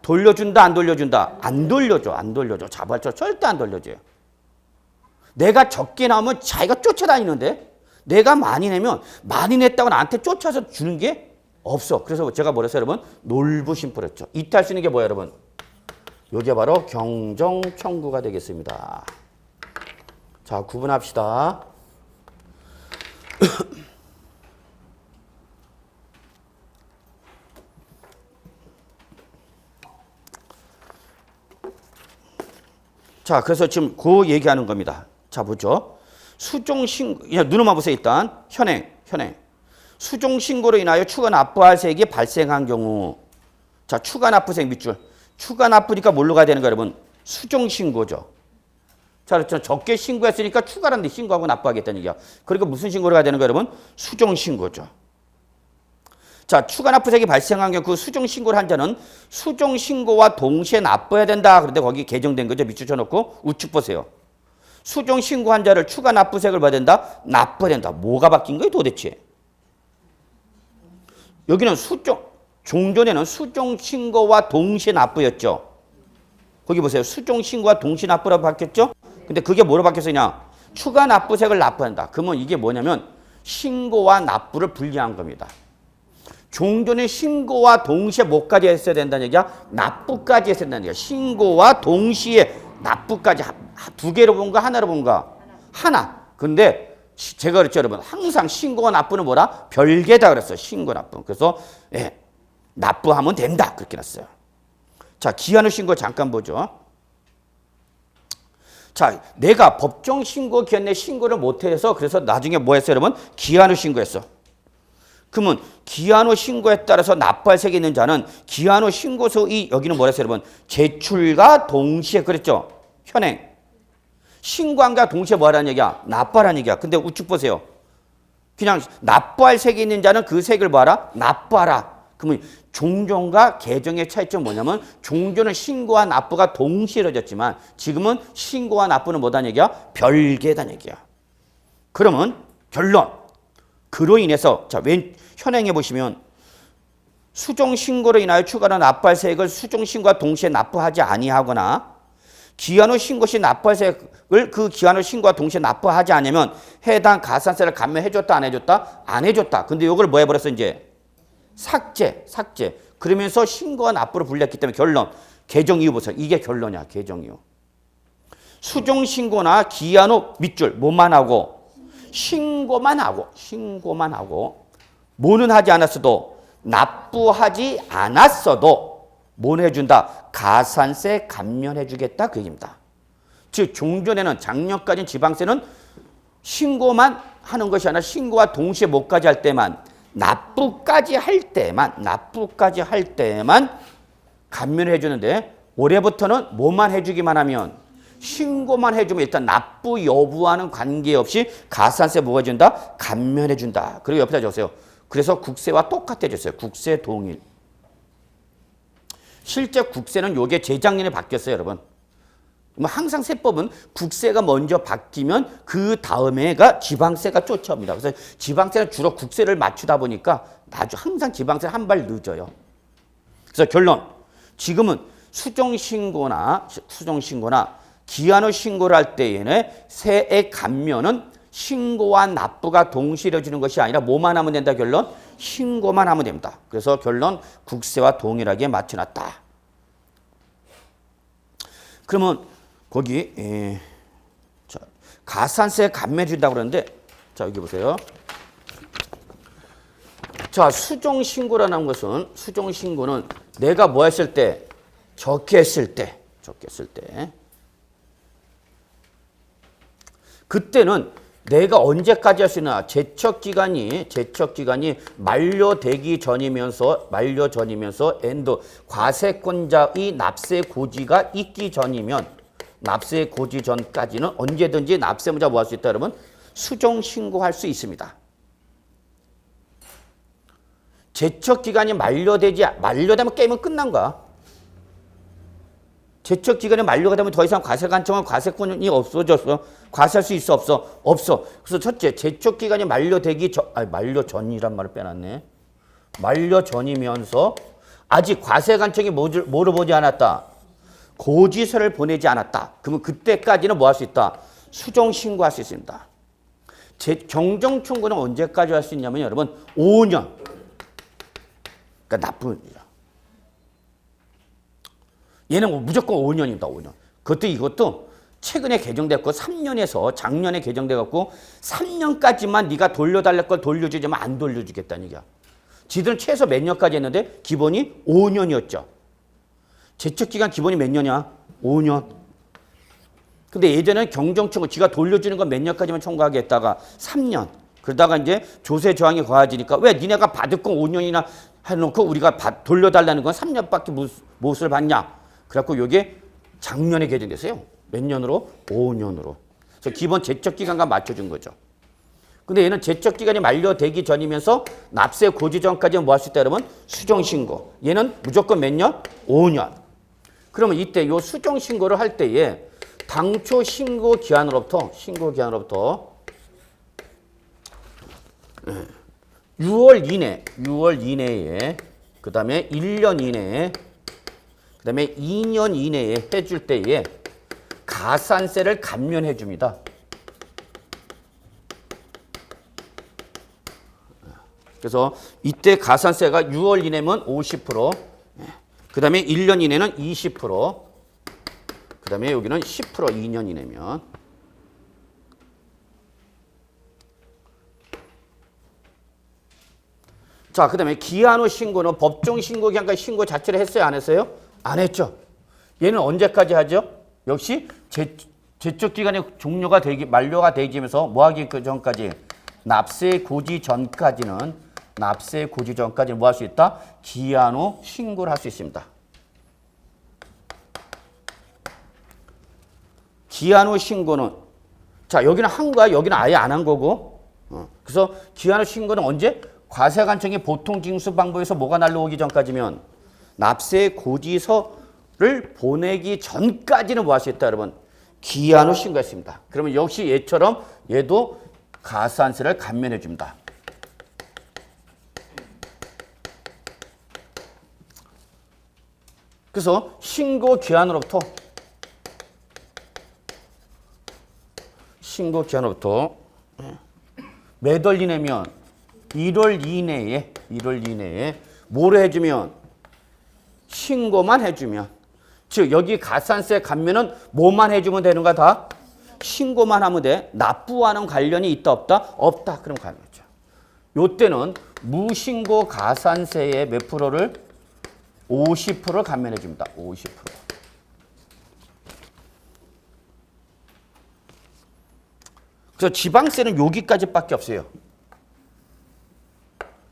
돌려준다 안 돌려준다? 안 돌려줘. 자발적으로 절대 안 돌려줘요. 내가 적게 나오면 자기가 쫓아다니는데 내가 많이 내면 많이 냈다고 나한테 쫓아서 주는 게 없어. 그래서 제가 뭐랬어요 여러분? 놀부심부를 했죠. 이때 할 수 있는 게 뭐예요 여러분? 이게 바로 경정청구가 되겠습니다. 자 구분합시다. 자 자, 그래서 지금 그 얘기하는 겁니다. 자, 보죠. 수종신고, 눈으로만 보세요. 일단 현행. 수종신고로 인하여 추가 납부할세액이 발생한 경우, 자, 추가 납부세액 밑줄. 추가 납부니까 뭘로 가야 되는 거예요, 여러분? 수종신고죠. 자, 그렇죠. 적게 신고했으니까 추가라는 데 신고하고 납부하겠다는 얘기야. 그러니까 무슨 신고로 가야 되는 거예요, 여러분? 수종신고죠. 자, 추가 납부세액이 발생한 경우 그 수종신고를 한 자는 수종신고와 동시에 납부해야 된다. 그런데 거기 개정된 거죠. 밑줄 쳐놓고 우측 보세요. 수종신고한 자를 추가 납부세액을 받아야 된다. 납부해야 된다. 뭐가 바뀐 거예요, 도대체? 여기는 종전에는 수종신고와 동시에 납부였죠. 거기 보세요. 수종신고와 동시에 납부라고 바뀌었죠. 근데 그게 뭐로 바뀌었으냐? 추가 납부세액을 납부한다. 그러면 이게 뭐냐면 신고와 납부를 분리한 겁니다. 종전에 신고와 동시에 뭐까지 했어야 된다는 얘기야? 납부까지 했어야 된다는 얘기야. 신고와 동시에 납부까지 두 개로 본가 하나로 본가? 하나. 근데 제가 그랬죠, 여러분. 항상 신고와 납부는 뭐라? 별개다 그랬어요. 신고 납부. 그래서 납부하면 된다. 그렇게 놨어요. 자, 기한 후 신고 잠깐 보죠. 자, 내가 법정 신고 기한 내 신고를 못해서 그래서 나중에 뭐 했어요, 여러분? 기한 후 신고했어. 그러면 기한 후 신고에 따라서 납부할 세액이 있는 자는 기한 후 신고서 여기는 뭐라 했어요, 여러분? 제출과 동시에 그랬죠? 현행. 신고한과 동시에 뭐하라는 얘기야? 납부하라는 얘기야. 근데 우측 보세요. 그냥 납부할 세액이 있는 자는 그 세액을 뭐하라? 납부하라. 그러면 종전과 개정의 차이점은 뭐냐면 종전은 신고와 납부가 동시에 이루어졌지만 지금은 신고와 납부는 뭐다는 얘기야? 별개다는 얘기야. 그러면 결론. 그로 인해서 자, 현행해 보시면 수종신고로 인하여 추가로 납부할 세액을 수종신고와 동시에 납부하지 아니하거나 기한 후 신고 시 납부할 세액을 그 기한 후 신고와 동시에 납부하지 않으면 해당 가산세를 감면해줬다 안 해줬다? 안 해줬다. 근데 이걸 뭐 해버렸어 이제? 삭제. 그러면서 신고와 납부를 분리했기 때문에 결론. 개정 이유 보세요. 이게 결론이야. 개정 이유. 수종신고나 기한 후 밑줄 뭐만 하고? 신고만 하고 뭐는 하지 않았어도 납부하지 않았어도 뭐는 해준다? 가산세 감면해 주겠다 그 얘기입니다. 즉 종전에는 작년까지는 지방세는 신고만 하는 것이 아니라 신고와 동시에 뭐까지 할 때만 납부까지 할 때만 감면해 주는데 올해부터는 뭐만 해주기만 하면 신고만 해주면 일단 납부 여부와는 관계없이 가산세 뭐가 준다? 감면해 준다. 그리고 옆에다 적으세요. 그래서 국세와 똑같아졌어요. 국세 동일. 실제 국세는 요게 재작년에 바뀌었어요, 여러분. 항상 세법은 국세가 먼저 바뀌면 그 다음에가 지방세가 쫓아옵니다. 그래서 지방세는 주로 국세를 맞추다 보니까 항상 지방세는 한 발 늦어요. 그래서 결론. 지금은 수종신고나 기한 후 신고를 할 때에는 세액 감면은 신고와 납부가 동시에 이루어지는 것이 아니라 뭐만 하면 된다 결론? 신고만 하면 됩니다. 그래서 결론 국세와 동일하게 맞춰놨다. 그러면 거기 자, 가산세 감면해 준다고 그러는데 자 여기 보세요. 자 수종신고라는 것은 수종신고는 내가 뭐 했을 때? 적게 했을 때 그때는 내가 언제까지 할 수 있나? 제척기간이 만료되기 전이면서 엔드 과세권자의 납세 고지가 있기 전이면 납세 고지 전까지는 언제든지 납세무자 뭐 할 수 있다 여러분? 수종 신고할 수 있습니다. 제척기간이 만료되면 게임은 끝난 거야. 제척기간이 만료가 되면 더 이상 과세관청은 과세권이 없어졌어. 과세할 수 있어 없어? 없어. 그래서 첫째 제척기간이 만료되기 전 만료 전이란 말을 빼놨네. 만료 전이면서 아직 과세관청이 뭐를 보지 않았다? 고지서를 보내지 않았다. 그러면 그때까지는 뭐 할 수 있다? 수종 신고할 수 있습니다. 경정 청구는 언제까지 할 수 있냐면 여러분 5년. 그러니까 나쁜 얘는 무조건 5년입니다. 5년. 이것도 최근에 개정됐고 3년에서 작년에 개정돼갖고 3년까지만 네가 돌려달랄 걸 돌려주지만 안 돌려주겠다는 얘기야. 지들은 최소 몇 년까지 했는데 기본이 5년이었죠. 제척기간 기본이 몇 년이야? 5년. 근데 예전에는 경정청구 지가 돌려주는 건 몇 년까지만 청구하게 했다가 3년. 그러다가 이제 조세 저항이 거해지니까 왜 니네가 받을 건 5년이나 해놓고 우리가 돌려달라는 건 3년밖에 못을 받냐. 그래갖고 요게 작년에 개정됐어요. 몇 년으로? 5년으로. 그래서 기본 제척기간과 맞춰준 거죠. 근데 얘는 제척기간이 만료되기 전이면서 납세 고지 전까지는 뭐 할 수 있다 그러면 수정신고. 얘는 무조건 몇 년? 5년. 그러면 이때 요 수정신고를 할 때에 당초 신고 기한으로부터 6월 이내에 그 다음에 1년 이내에 그 다음에 2년 이내에 해줄 때에 가산세를 감면해 줍니다. 그래서 이때 가산세가 6월 이내면 50%, 그 다음에 1년 이내는 20%, 그 다음에 여기는 10% 2년 이내면. 자, 그 다음에 기한 후 신고는 법정 신고 기한까지 신고 자체를 했어요? 안 했어요? 안 했죠. 얘는 언제까지 하죠? 역시 제척 기간이 만료가 되면서 뭐 하기 전까지? 납세 고지 전까지는 뭐 할 수 있다? 기한 후 신고를 할 수 있습니다. 기한 후 신고는 자, 여기는 한 거야. 여기는 아예 안 한 거고. 그래서 기한 후 신고는 언제? 과세관청이 보통징수 방법에서 뭐가 날라오기 전까지면 납세 고지서를 보내기 전까지는 뭐 할 수 있다, 여러분? 기한 후 신고했습니다. 그러면 역시 얘처럼 얘도 가산세를 감면해 줍니다. 그래서 신고 기한으로부터 몇 월 이내면 1월 이내에 뭐를 해주면 신고만 해주면 즉 여기 가산세 감면은 뭐만 해주면 되는 거야 다? 신고만 하면 돼. 납부와는 관련이 있다 없다? 없다. 그럼 관련이죠. 요때는 무신고 가산세의 몇 프로를? 50%를 감면해 줍니다. 50%. 그래서 지방세는 여기까지밖에 없어요.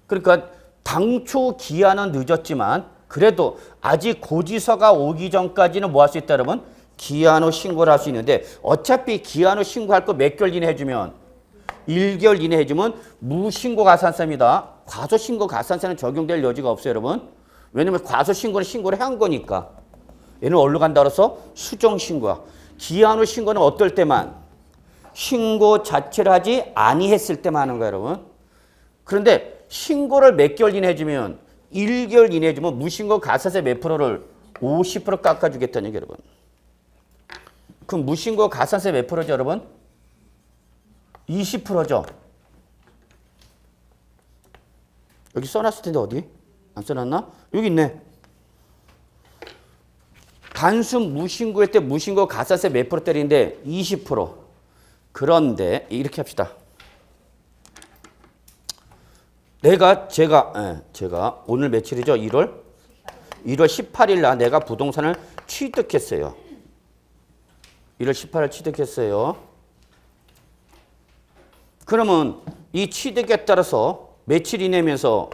그러니까 당초 기한은 늦었지만 그래도 아직 고지서가 오기 전까지는 뭐 할 수 있다 여러분? 기한 후 신고를 할 수 있는데 어차피 기한 후 신고할 거 몇 개월 이내 해주면 1개월 이내 해주면 무신고 가산세입니다. 과소신고 가산세는 적용될 여지가 없어요 여러분. 왜냐면 과소신고는 신고를 한 거니까. 얘는 어디로 간다 그래서 수정신고야. 기한 후 신고는 어떨 때만? 신고 자체를 하지 아니했을 때만 하는 거야 여러분. 그런데 신고를 몇 개월 이내 해주면 1개월 이내 해주면 무신고 가산세 몇 프로를? 50% 깎아주겠다는 얘기 여러분. 그럼 무신고 가산세 몇 프로죠 여러분? 20%죠. 여기 써놨을 텐데 어디? 안 써놨나? 여기 있네. 단순 무신고일 때 무신고 가산세 몇 프로 때리는데 20%. 그런데 이렇게 합시다. 제가 오늘 며칠이죠? 1월 18일 날 내가 부동산을 취득했어요. 1월 18일 취득했어요. 그러면 이 취득에 따라서 며칠 이내면서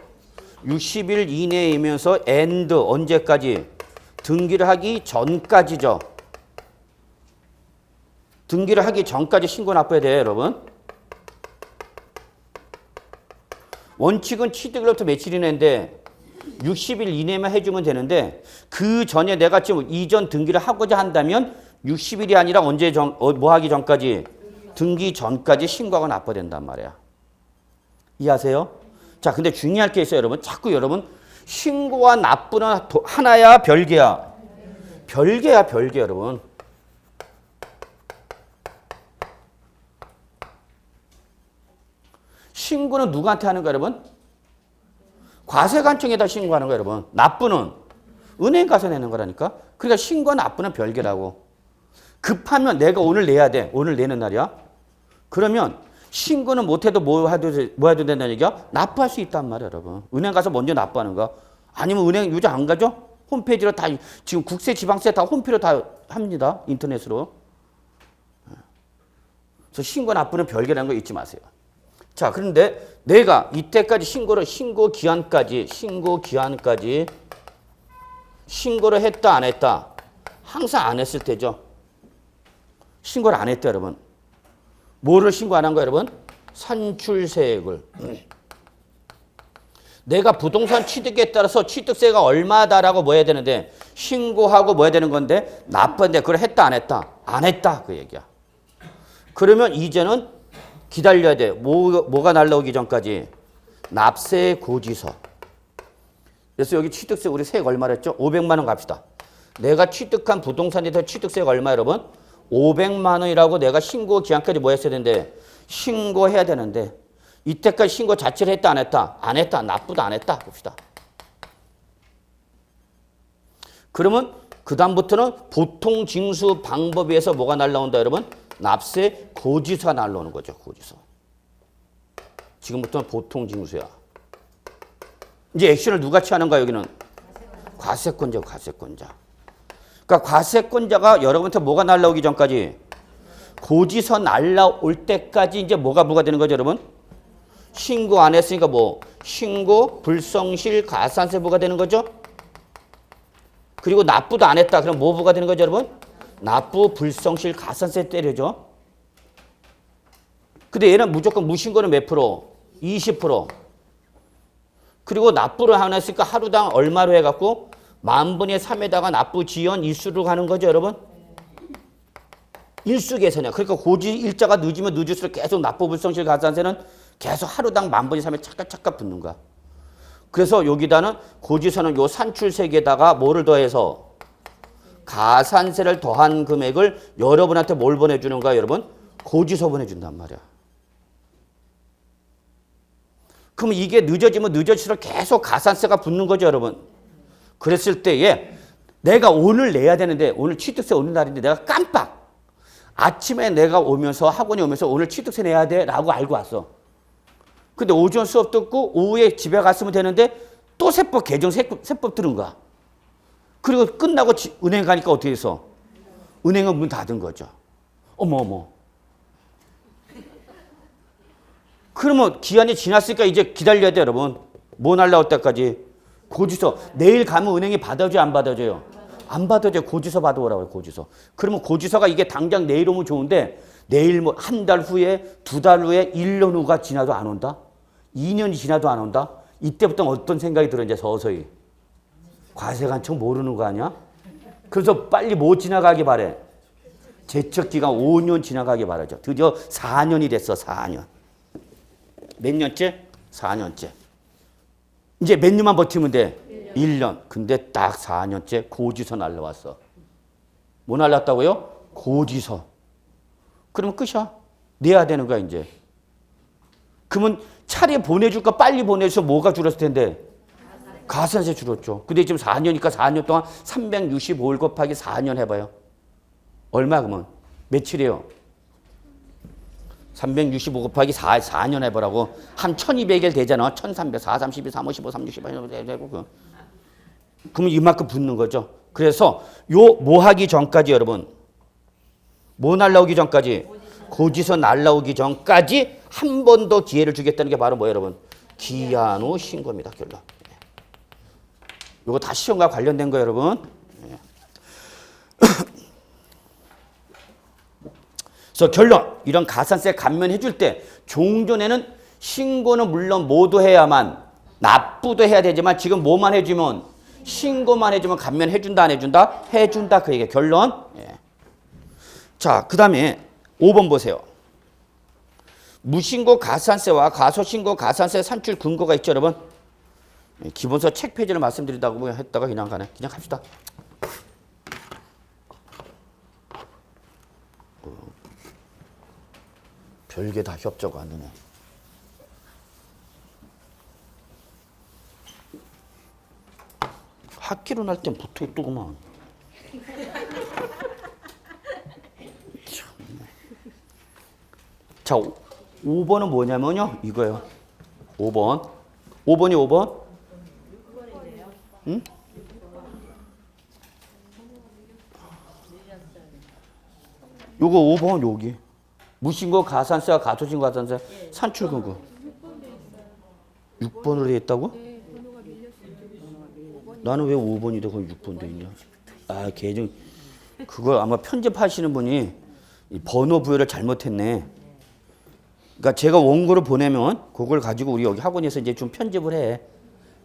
60일 이내이면서 and 언제까지? 등기를 하기 전까지죠. 등기를 하기 전까지 신고 납부해야 돼요, 여러분. 원칙은 취득일로부터 며칠 이내인데 60일 이내만 해주면 되는데 그 전에 내가 지금 이전 등기를 하고자 한다면 60일이 아니라 언제 뭐 하기 전까지? 등기 전까지 신고하고 납부된단 말이야. 이해하세요? 자, 근데 중요할 게 있어요, 여러분. 자꾸 여러분 신고와 납부는 하나야, 별개야? 별개야, 여러분. 신고는 누구한테 하는 거야, 여러분? 과세관청에다 신고하는 거야, 여러분. 납부는 은행 가서 내는 거라니까. 그러니까 신고와 납부는 별개라고. 급하면 내가 오늘 내야 돼. 오늘 내는 날이야. 그러면 신고는 못해도 뭐 해도 된다는 얘기야? 납부할 수 있단 말이야, 여러분. 은행 가서 먼저 납부하는 거. 아니면 은행 요즘 안 가죠? 홈페이지로 다 지금 국세, 지방세 다 홈페이지로 다 합니다. 인터넷으로. 그래서 신고 납부는 별개라는 거 잊지 마세요. 자, 그런데 내가 이때까지 신고 기한까지 신고를 했다 안 했다? 항상 안 했을 때죠. 신고를 안 했다 여러분. 뭐를 신고 안 한 거야 여러분? 산출세액을. 내가 부동산 취득에 따라서 취득세가 얼마다라고 뭐 해야 되는데 신고하고 뭐 해야 되는 건데 납부인데 그걸 했다 안 했다? 안 했다 그 얘기야. 그러면 이제는 기다려야 돼. 뭐가 날라오기 전까지? 납세 고지서. 그래서 여기 취득세 우리 세액 얼마를 했죠? 500만 원 갑시다. 내가 취득한 부동산에 대해서 취득세가 얼마 여러분? 500만 원이라고 내가 신고 기한까지 뭐 했어야 되는데 신고해야 되는데 이때까지 신고 자체를 했다 안 했다? 안 했다. 납부도 안 했다. 봅시다. 그러면 그 다음부터는 보통 징수 방법에 의해서 뭐가 날라온다 여러분? 납세 고지서가 날라오는 거죠. 고지서. 지금부터는 보통 징수야. 이제 액션을 누가 취하는가 여기는? 과세권자, 과세권자. 그러니까 과세권자가 여러분한테 뭐가 날라오기 전까지 고지서 날라올 때까지 이제 뭐가 부과되는 거죠, 여러분? 신고 안 했으니까 뭐 신고 불성실 가산세 부과되는 거죠? 그리고 납부도 안 했다. 그럼 뭐 부과되는 거죠, 여러분? 납부 불성실 가산세 때려죠. 근데 얘는 무조건 무신고는 몇 프로? 20%. 그리고 납부를 하나 했으니까 하루당 얼마로 해갖고 10,000분의 3에다가 납부 지연 일수로 가는 거죠, 여러분? 일수 계산이야. 그러니까 고지 일자가 늦으면 늦을수록 계속 납부 불성실 가산세는 계속 하루당 10,000분의 3에 착각 붙는 거야. 그래서 여기다는 고지서는 요 산출세액에다가 뭐를 더해서 가산세를 더한 금액을 여러분한테 뭘 보내주는 거야, 여러분? 고지서 보내준단 말이야. 그럼 이게 늦어지면 늦어질수록 계속 가산세가 붙는 거죠, 여러분. 그랬을 때에 내가 오늘 내야 되는데 오늘 취득세 오는 날인데 내가 깜빡 아침에 내가 오면서 학원에 오면서 오늘 취득세 내야 돼 라고 알고 왔어. 근데 오전 수업 듣고 오후에 집에 갔으면 되는데 또 세법 개정 세법 들은 거야. 그리고 끝나고 은행 가니까 어떻게 했어? 은행은 문 닫은 거죠. 어머. 그러면 기한이 지났으니까 이제 기다려야 돼, 여러분. 뭐 날라올 때까지? 고지서. 내일 가면 은행이 받아줘요, 안 받아줘요? 안 받아줘요. 고지서 받아오라고요, 고지서. 그러면 고지서가 이게 당장 내일 오면 좋은데 내일 뭐 한 달 후에, 2달 후에, 1년 후가 지나도 안 온다? 2년이 지나도 안 온다? 이때부터 어떤 생각이 들어, 이제 서서히. 과세관청 모르는 거 아니야? 그래서 빨리 못 지나가게 바래. 제척기간 5년 지나가게 바라죠. 드디어 4년이 됐어, 4년. 몇 년째? 4년째. 이제 몇 년만 버티면 돼? 1년. 근데 딱 4년째 고지서 날라왔어. 뭐 날랐다고요? 고지서. 그러면 끝이야. 내야 되는 거야, 이제. 그러면 차례 보내줄까? 빨리 보내줘서 뭐가 줄었을 텐데? 가산세 줄었죠. 근데 지금 4년이니까 4년 동안 365일 곱하기 4년 해봐요. 얼마 그러면? 며칠이에요? 365 곱하기 4년 해보라고. 한 1200일 되잖아. 1300, 4, 32, 3, 55, 3, 68 되고. 그러면 이만큼 붙는 거죠. 그래서 요 뭐 하기 전까지 여러분. 뭐 날라오기 전까지? 고지서 날라오기 전까지 한 번 더 기회를 주겠다는 게 바로 뭐예요, 여러분? 기한 후 신고입니다. 결론. 요거 다 시험과 관련된 거예요, 여러분. 그래서 결론, 이런 가산세 감면해 줄 때 종전에는 신고는 물론 모두 해야만 납부도 해야 되지만 지금 뭐만 해주면 신고만 해주면 감면해 준다 안 해준다? 해준다 그 얘기예요. 결론. 자, 그 다음에 5번 보세요. 무신고 가산세와 가소신고 가산세 산출 근거가 있죠, 여러분. 기본서 책 페이지를 말씀드린다고 했다가 그냥 가네. 그냥 갑시다. 별게 다 협조가 안 되네. 학기로 날 땐 붙어 있더구만. 자, 5번은 뭐냐면요. 이거예요. 5번. 5번이 5번? 응? 요거 5번 여기. 무신고 가산세와 가소신고 가산세 산출금고 6번으로 돼 있다고? 나는 왜 5번이 되고 6번 돼 있냐? 아, 계정 그걸 아마 편집하시는 분이 이 번호 부여를 잘못했네. 그러니까 제가 원고를 보내면 그걸 가지고 우리 여기 학원에서 이제 좀 편집을 해.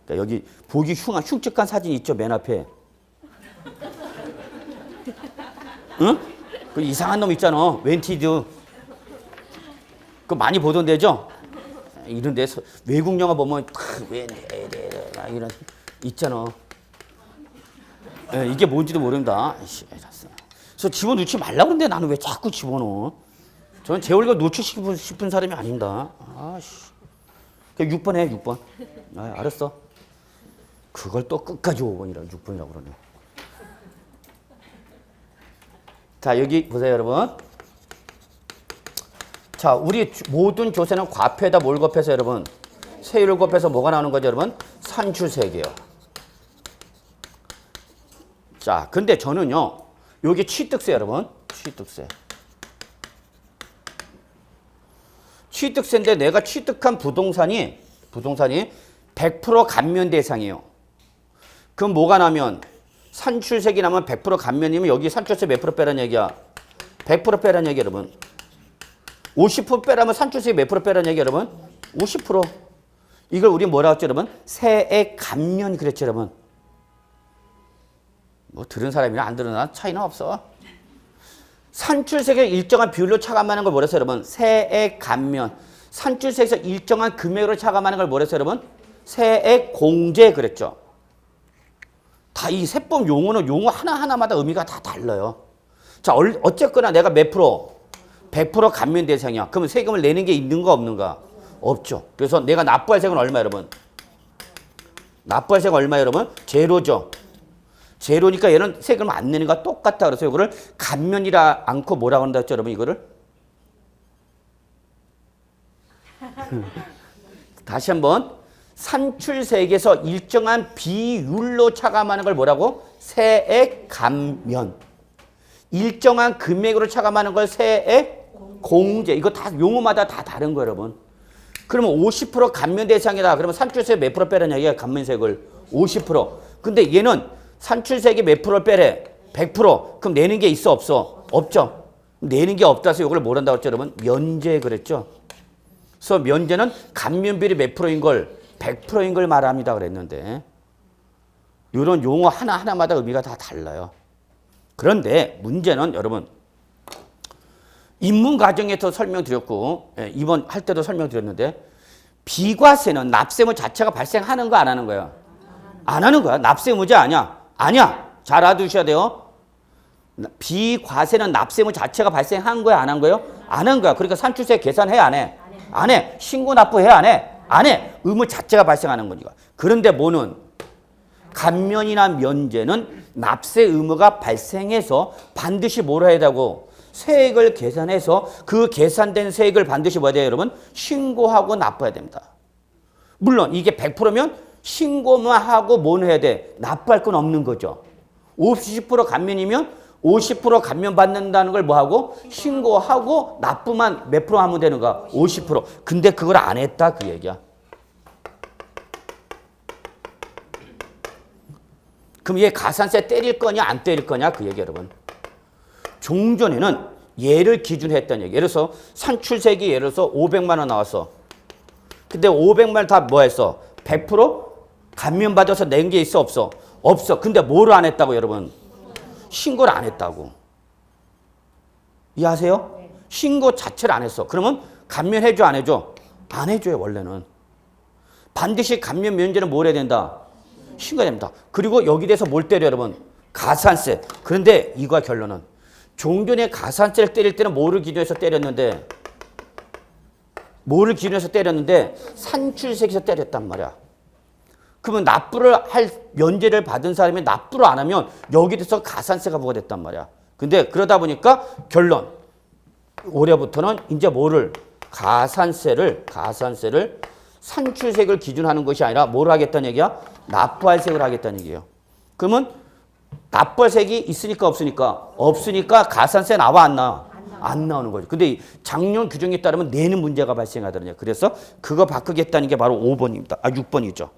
그러니까 여기 보기 흉측한 사진 있죠, 맨 앞에. 응? 그 이상한 놈 있잖아, 웬티드. 그거 많이 보던 데죠? 이런 데서 외국 영화 보면 왜 이런 있잖아. 예, 이게 뭔지도 모른다. 그래서 집어넣지 말라고 그러는데 나는 왜 자꾸 집어넣어? 저는 제 얼굴 노출시키고 싶은 사람이 아닙니다. 아씨. 6번 해, 6번. 아, 알았어. 그걸 또 끝까지 5번이라고, 6번이라고 그러네. 자, 여기 보세요, 여러분. 자, 우리 모든 조세는 과표에다 뭘 곱해서 여러분? 세율을 곱해서 뭐가 나오는 거죠, 여러분? 산출세계요. 자, 근데 저는요, 여기 취득세, 여러분. 취득세. 취득세인데 내가 취득한 부동산이 100% 감면 대상이에요. 그럼 뭐가 나면? 산출세계 나면 100% 감면이면 여기 산출세 몇 프로 빼라는 얘기야? 100% 빼라는 얘기 여러분. 50% 빼라면 산출세 몇 프로 빼라는 얘기 여러분? 50%. 이걸 우리 뭐라고 했죠 여러분? 세액 감면 그랬죠 여러분. 뭐 들은 사람이나 안 들은 사람 차이는 없어. 산출세계 일정한 비율로 차감하는 걸 뭐라 했어요 여러분? 세액 감면. 산출세에서 일정한 금액으로 차감하는 걸 뭐라 했어요 여러분? 세액 공제 그랬죠. 다 이 세법 용어는 용어 하나하나마다 의미가 다 달라요. 자, 어쨌거나 내가 몇 프로? 100% 감면 대상이야. 그러면 세금을 내는 게 있는가 없는가? 없죠. 그래서 내가 납부할 세금은 얼마 여러분? 납부할 세금 얼마 여러분? 제로죠. 제로니까 얘는 세금을 안 내는 거와 똑같다. 그래서 이거를 감면이라 않고 뭐라고 한다 했죠 여러분 이거를? 다시 한번. 산출세액에서 일정한 비율로 차감하는 걸 뭐라고? 세액 감면. 일정한 금액으로 차감하는 걸 세액 공제. 이거 다 용어마다 다 다른 거예요, 여러분. 그러면 50% 감면 대상이다. 그러면 산출세 몇 프로 빼라는 얘기야, 감면세액을. 50%. 근데 얘는 산출세액이 몇 프로를 빼래? 100%. 그럼 내는 게 있어, 없어? 없죠. 내는 게 없다서 이걸 뭘 한다고 했죠, 여러분? 면제 그랬죠. 그래서 면제는 감면비율이 몇 프로인 걸? 100%인 걸 말합니다 그랬는데 이런 용어 하나하나마다 의미가 다 달라요. 그런데 문제는 여러분 입문 과정에서 설명드렸고 이번 할 때도 설명드렸는데 비과세는 납세 의무 자체가 발생하는 거 안 하는 거야? 안 하는 거야. 납세 의무자 아니야? 아니야. 잘 알아두셔야 돼요. 비과세는 납세 의무 자체가 발생한 거야 안 한 거예요? 안 한 거야. 그러니까 산출세 계산해 안 해? 안 해. 신고 납부해 안 해? 안 해. 의무 자체가 발생하는 거니까. 그런데 뭐는 감면이나 면제는 납세 의무가 발생해서 반드시 뭐라 해야 되고 세액을 계산해서 그 계산된 세액을 반드시 뭐야 돼요 여러분? 신고하고 납부해야 됩니다. 물론 이게 100%면 신고만 하고 뭘 해야 돼? 납부할 건 없는 거죠. 50% 감면이면 50% 감면 받는다는 걸 뭐하고? 신고하고 납부만 몇 프로 하면 되는가? 50%. 근데 그걸 안 했다 그 얘기야. 그럼 얘 가산세 때릴 거냐 안 때릴 거냐 그 얘기 여러분. 종전에는 얘를 기준으로 했다는 얘기. 예를 들어서 산출세액이 예를 들어서 500만 원 나왔어. 근데 500만 원 다 뭐 했어? 100% 감면 받아서 낸 게 있어 없어? 없어. 근데 뭐를 안 했다고 여러분? 신고를 안 했다고. 이해하세요? 네. 신고 자체를 안 했어. 그러면 감면해줘 안 해줘? 안 해줘요 원래는. 반드시 감면 면제는 뭘 해야 된다? 신고해야 됩니다. 그리고 여기 대해서 뭘 때려 여러분? 가산세. 그런데 이거야 결론은. 종전에 가산세를 때릴 때는 뭐를 기준해서 때렸는데 산출세에서 때렸단 말이야. 그러면 납부를 할 면제를 받은 사람이 납부를 안 하면 여기 대해서 가산세가 부과됐단 말이야. 근데 그러다 보니까 결론 올해부터는 이제 뭐를 가산세를 산출세액을 기준하는 것이 아니라 뭘 하겠다는 얘기야? 납부할 세액을 하겠다는 얘기예요. 그러면 납부할 세액이 있으니까 없으니까? 없으니까 가산세 나와 안 나와? 안 나오는 거죠. 근데 이 작년 규정에 따르면 내는 문제가 발생하더군요. 그래서 그거 바꾸겠다는 게 바로 5번입니다. 6번이죠.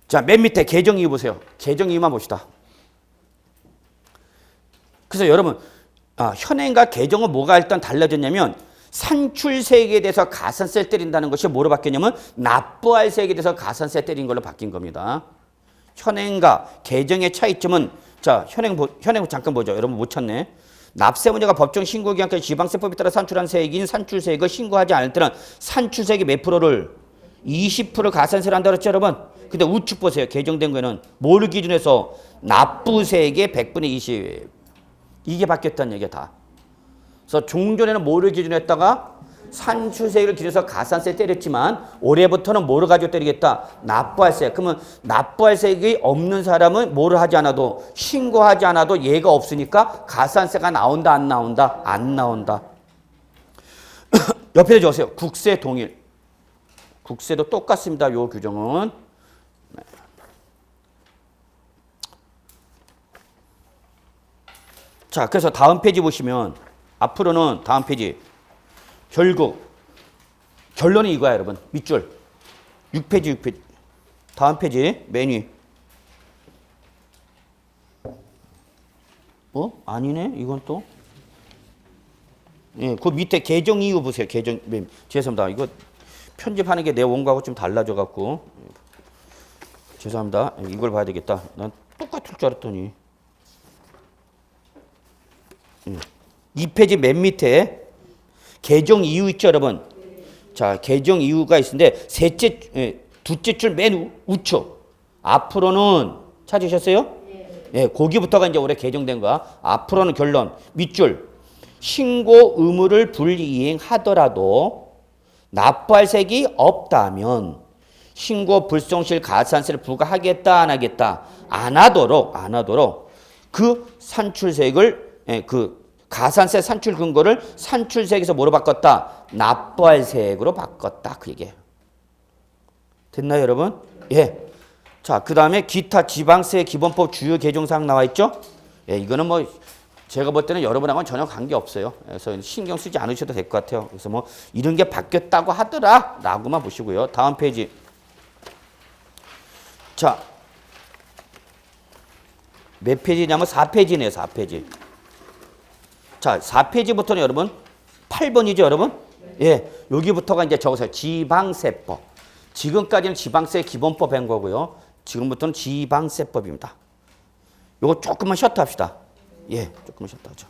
자, 맨 밑에 계정이유 보세요. 계정이유만 봅시다. 그래서 여러분, 현행과 계정은 뭐가 일단 달라졌냐면 산출세액에 대해서 가산세 때린다는 것이 뭐로 바뀌었냐면 납부할세액에 대해서 가산세 때린 걸로 바뀐 겁니다. 현행과 계정의 차이점은 자, 현행 잠깐 보죠. 여러분 못 찾네. 납세 문제가 법정 신고 기간까지 지방세법에 따라 산출한 세액인 산출세액을 신고하지 않을 때는 산출세액의 몇 프로를 20% 가산세를 한다고 했죠, 여러분. 근데 우측 보세요. 개정된 거는 뭐를 기준해서 납부세액의 100분의 20. 이게 바뀌었다는 얘기야, 다. 그래서 종전에는 뭐를 기준으로 했다가 산출세액을 기준해서 가산세 때렸지만 올해부터는 뭐를 가지고 때리겠다? 납부할세. 그러면 납부할세액이 없는 사람은 뭐를 하지 않아도 신고하지 않아도 얘가 없으니까 가산세가 나온다 안 나온다? 안 나온다. 옆에 적으세요. 국세 동일. 국세도 똑같습니다. 요 규정은. 자, 그래서 다음 페이지 보시면 앞으로는 다음 페이지 결국 결론이 이거야, 여러분. 밑줄 6페이지 다음 페이지 맨 위. 아니네. 이건 또 예, 그 밑에 계정 이유 보세요. 계정 죄송합니다. 이거 편집하는 게 내 원고하고 좀 달라져 갖고 죄송합니다. 이걸 봐야 되겠다. 난 똑같을 줄 알았더니 2페이지 맨 밑에 계정 이유 있죠, 여러분? 자, 계정 이유가 있는데 두째 줄 맨 우측. 앞으로는 찾으셨어요? 네. 거기부터가 이제 올해 개정된 거야. 앞으로는 결론. 밑줄. 신고 의무를 불이행하더라도 납부할세액이 없다면 신고 불성실 가산세를 부과하겠다, 안 하겠다? 안 하도록 그 산출세액을 그 가산세 산출 근거를 산출세액에서 뭐로 바꿨다? 납부할세액으로 바꿨다. 그 얘기예요. 됐나요, 여러분? 예. 자, 그 다음에 기타 지방세 기본법 주요 개정사항 나와 있죠? 예, 이거는 뭐 제가 볼 때는 여러분하고는 전혀 관계 없어요. 그래서 신경 쓰지 않으셔도 될 것 같아요. 그래서 뭐 이런 게 바뀌었다고 하더라 라고만 보시고요. 다음 페이지. 자, 몇 페이지냐면 4페이지네요. 4페이지. 자, 4페이지부터는 여러분 8번이죠, 여러분? 예, 여기부터가 이제 적으세요. 지방세법. 지금까지는 지방세 기본법 한 거고요. 지금부터는 지방세법입니다. 요거 조금만 쉬었다 합시다. 예, 조금만 쉬었다 하죠.